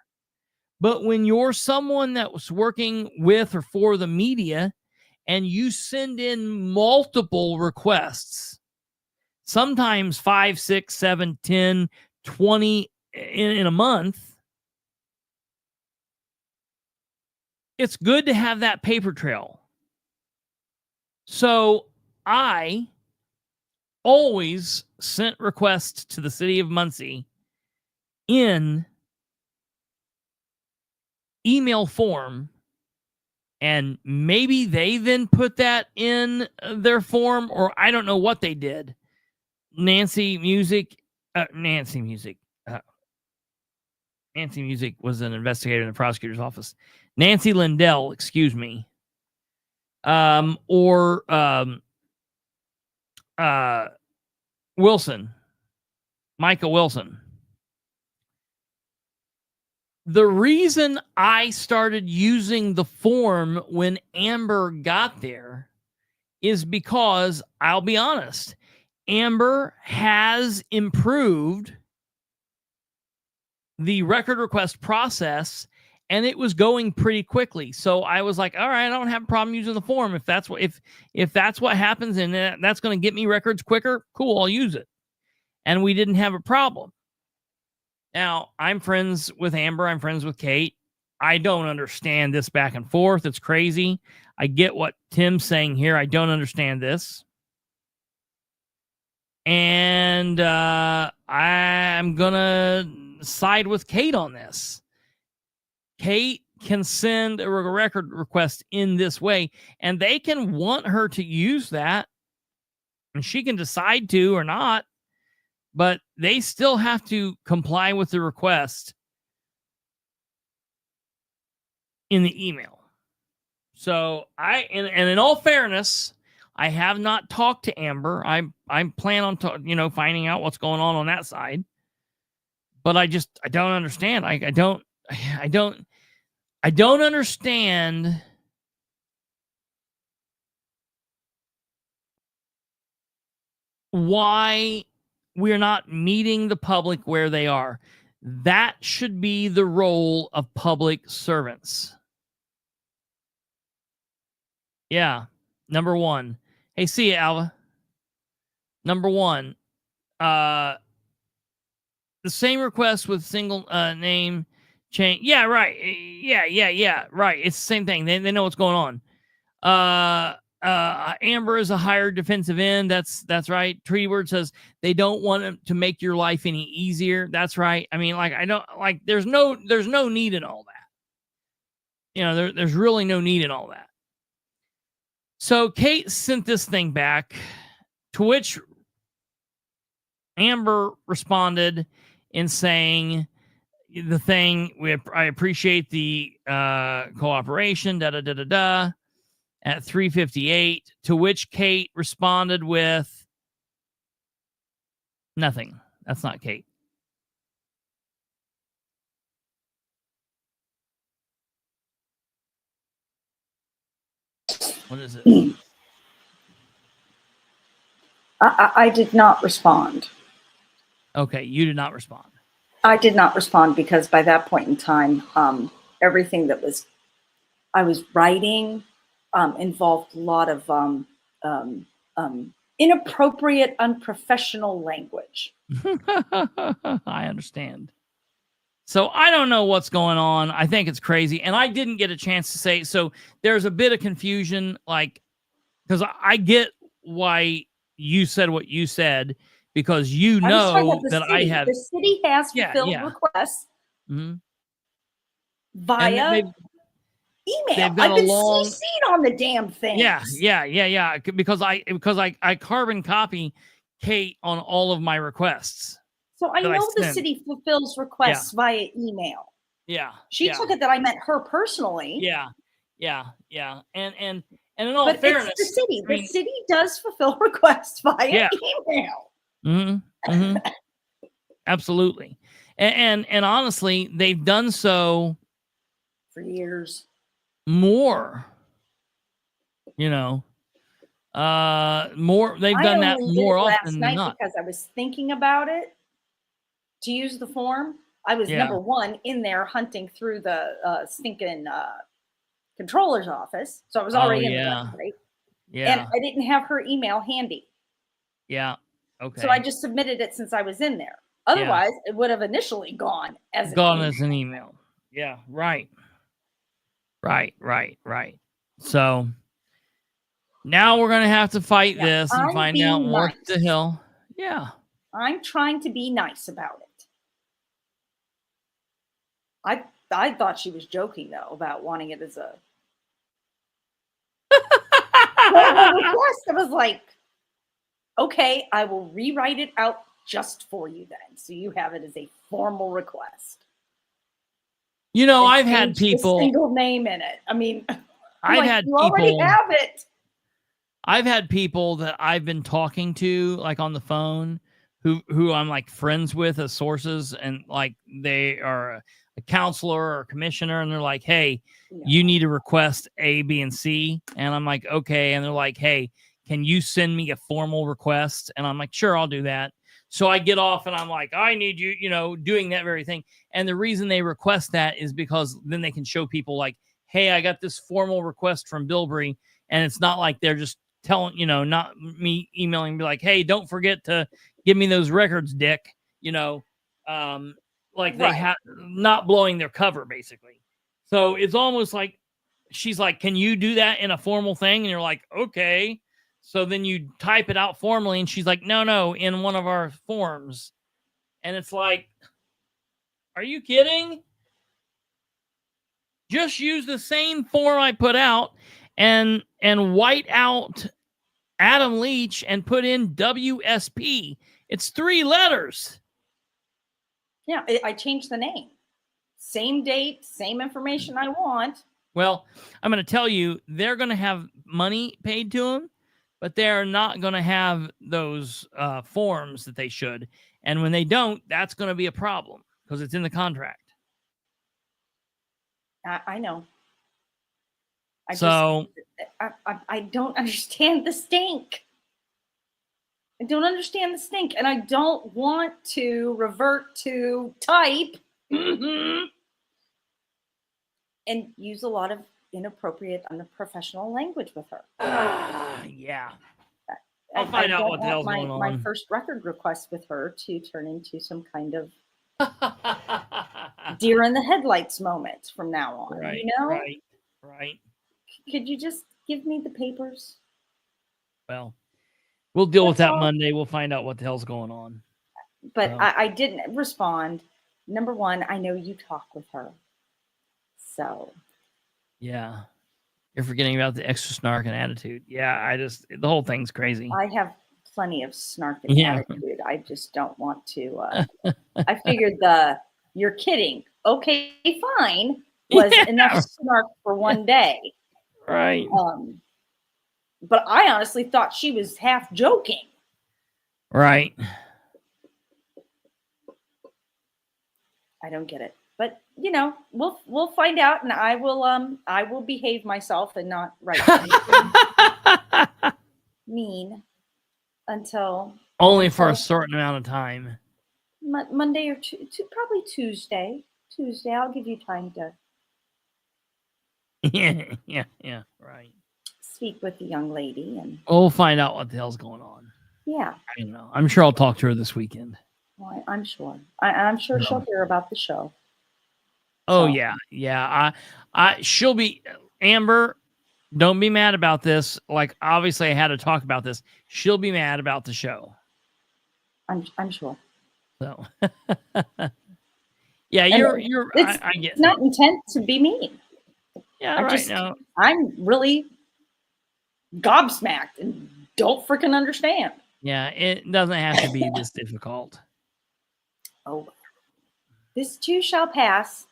But when you're someone that was working with or for the media and you send in multiple requests, sometimes 5, 6, 7, 10, 20 in a month, it's good to have that paper trail. So I always sent requests to the city of Muncie in email form, and maybe they then put that in their form, or I don't know what they did. Nancy Music was an investigator in the prosecutor's office. Nancy Lindell, excuse me. Wilson, Micah Wilson. The reason I started using the form when Amber got there is because, I'll be honest, Amber has improved the record request process, and it was going pretty quickly. So I was like, all right, I don't have a problem using the form. If that's what happens and that's going to get me records quicker, cool, I'll use it. And we didn't have a problem. Now, I'm friends with Amber. I'm friends with Kate. I don't understand this back and forth. It's crazy. I get what Tim's saying here. I don't understand this. And I'm going to side with Kate on this. Kate can send a record request in this way, and they can want her to use that, and she can decide to or not, but they still have to comply with the request in the email. So and in all fairness, I have not talked to Amber. I plan on finding out what's going on that side, but I don't understand. I don't understand why we're not meeting the public where they are. That should be the role of public servants. Yeah. Number one. Hey, see you, Alva. Number one. The same request with single name change. Yeah, right. Yeah. Right. It's the same thing. They know what's going on. Amber is a hired defensive end. That's right. Treaty Word says they don't want to make your life any easier. That's right. I mean, like, I don't like, there's no need in all that. You know, there's really no need in all that. So Kate sent this thing back, to which Amber responded in saying the thing, I appreciate the cooperation, at 3:58, to which Kate responded with nothing. That's not Kate. What is it? I did not respond. Okay, you did not respond. I did not respond because by that point in time, everything that I was writing involved a lot of inappropriate, unprofessional language. I understand. So I don't know what's going on. I think it's crazy. And I didn't get a chance to say, so there's a bit of confusion, like, because I get why you said what you said, because you know that I have. The city has fulfilled requests via email. I've been CC'd on the damn thing. Yeah. Because I carbon copy Kate on all of my requests. So I know the city fulfills requests via email. Yeah. She took it that I meant her personally. Yeah. And in all fairness, it's the city. The city does fulfill requests via email. Mm-hmm. Absolutely. And honestly, they've done so for years. More. You know. More. They've done that more often than not. Because I was thinking about it to use the form. I was number one in there hunting through the stinking controller's office. So I was already in the website. Yeah. And I didn't have her email handy. Yeah. Okay. So I just submitted it since I was in there. Otherwise, it would have initially gone as an email. Yeah. Right. So now we're going to have to fight this and find out what the hell. Yeah. I'm trying to be nice about it. I thought she was joking, though, about wanting it as a request. I was like, okay, I will rewrite it out just for you then. So you have it as a formal request. You know, I've had people single name in it. I mean, I've had people already have it. I've had people that I've been talking to, like on the phone, who I'm like friends with as sources, and like they are a counselor or a commissioner, and they're like, hey, you need to request A, B, and C. And I'm like, okay. And they're like, hey, can you send me a formal request? And I'm like, sure, I'll do that. So I get off and I'm like, I need you, doing that very thing. And the reason they request that is because then they can show people like, hey, I got this formal request from Bilbrey. And it's not like they're just telling, not me emailing, be like, hey, don't forget to give me those records, Dick. Like they have not blowing their cover, basically. So it's almost like she's like, can you do that in a formal thing? And you're like, okay. So then you type it out formally, and she's like, no, in one of our forms. And it's like, are you kidding? Just use the same form I put out and white out Adam Leach and put in WSP. It's 3 letters. Yeah, I changed the name. Same date, same information I want. Well, I'm going to tell you, they're going to have money paid to them, but they're not going to have those forms that they should. And when they don't, that's going to be a problem because it's in the contract. I know. I don't understand the stink. I don't understand the stink. And I don't want to revert to type and use a lot of inappropriate, unprofessional language with her. Yeah. I'll find out what the hell's going on. My first record request with her to turn into some kind of deer in the headlights moment from now on. Right, you know, right. Could you just give me the papers? Well, we'll deal with That's that all. Monday. We'll find out what the hell's going on. But So. I didn't respond. Number one, I know you talk with her. So. Yeah. You're forgetting about the extra snark and attitude. Yeah, the whole thing's crazy. I have plenty of snark and attitude. I just don't want to. I figured you're kidding. Okay, fine. Was enough snark for one day. Right. But I honestly thought she was half joking. Right. I don't get it. But we'll find out, and I will behave myself and not write mean until for a certain amount of time. Monday or probably Tuesday. I'll give you time to yeah, right. Speak with the young lady, and we'll find out what the hell's going on. Yeah, I don't know. I'm sure I'll talk to her this weekend. Well, I'm sure. I'm sure she'll hear about the show. Oh so. Yeah. She'll be Amber. Don't be mad about this. Like, obviously, I had to talk about this. She'll be mad about the show. I'm sure. So, yeah, you're. I get. It's not intent to be mean. Yeah, now I'm really gobsmacked and don't freaking understand. Yeah, it doesn't have to be this difficult. Oh, this too shall pass,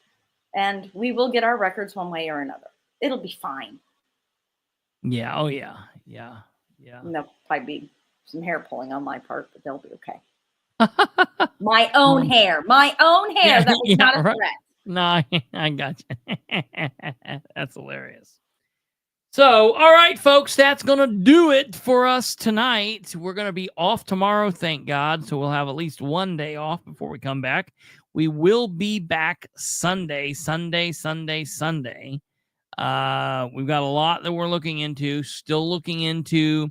and we will get our records one way or another. It'll be fine. Yeah. Oh, yeah. And there'll probably be some hair pulling on my part, but they'll be okay. My own hair. Yeah, that was not a threat. No, I got you. That's hilarious. So, all right, folks, that's going to do it for us tonight. We're going to be off tomorrow, thank God. So we'll have at least one day off before we come back. We will be back Sunday. We've got a lot that we're looking into. Still looking into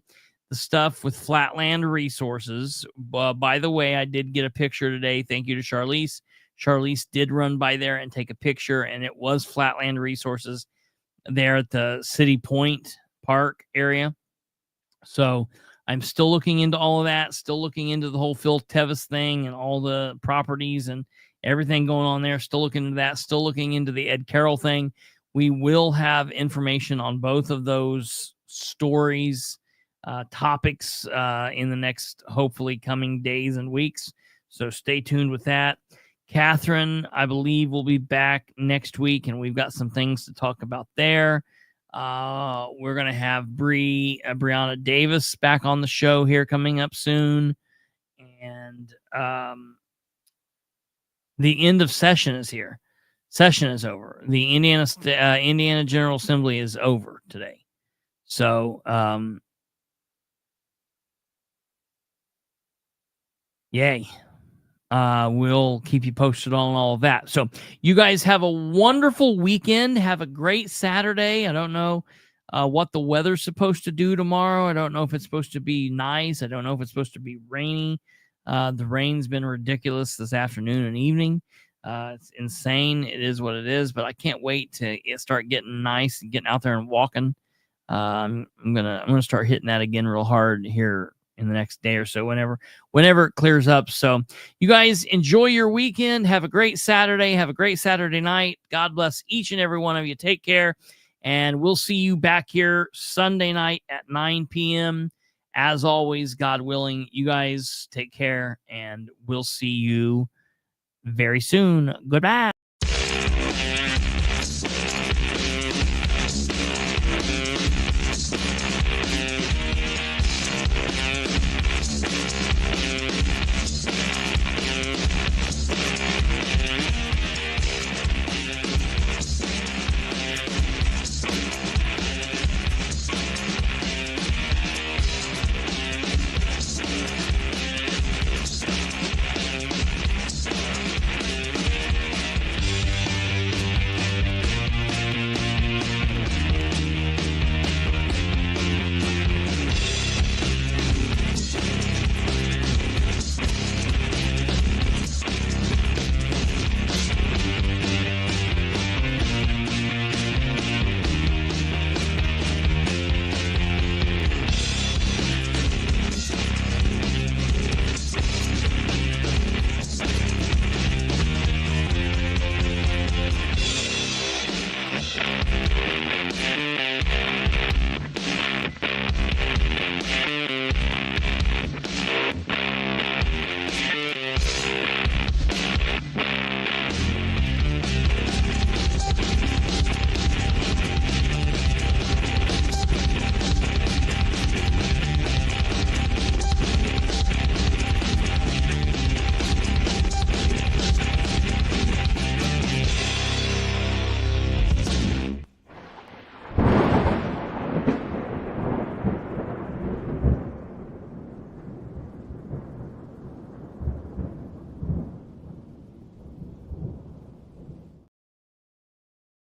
the stuff with Flatland Resources. By the way, I did get a picture today. Thank you to Charlize. Charlize did run by there and take a picture, and it was Flatland Resources there at the City Point Park area. So I'm still looking into all of that, still looking into the whole Phil Tevis thing and all the properties and everything going on there. Still looking into that, still looking into the Ed Carroll thing. We will have information on both of those stories, topics in the next, hopefully, coming days and weeks. So stay tuned with that. Catherine, I believe, will be back next week, and we've got some things to talk about there. We're going to have Brianna Davis back on the show here coming up soon. And the end of session is here. Session is over. The Indiana General Assembly is over today. So, yay. We'll keep you posted on all of that. So you guys have a wonderful weekend. Have a great Saturday. I don't know what the weather's supposed to do tomorrow. I don't know if it's supposed to be nice. I don't know if it's supposed to be rainy. The rain's been ridiculous this afternoon and evening. It's insane. It is what it is, but I can't wait to start getting nice and getting out there and walking. I'm gonna start hitting that again real hard here in the next day or so, whenever it clears up. So you guys enjoy your weekend. Have a great Saturday. Have a great Saturday night. God bless each and every one of you. Take care. And we'll see you back here Sunday night at 9 p.m. As always, God willing, you guys take care, and we'll see you very soon. Goodbye.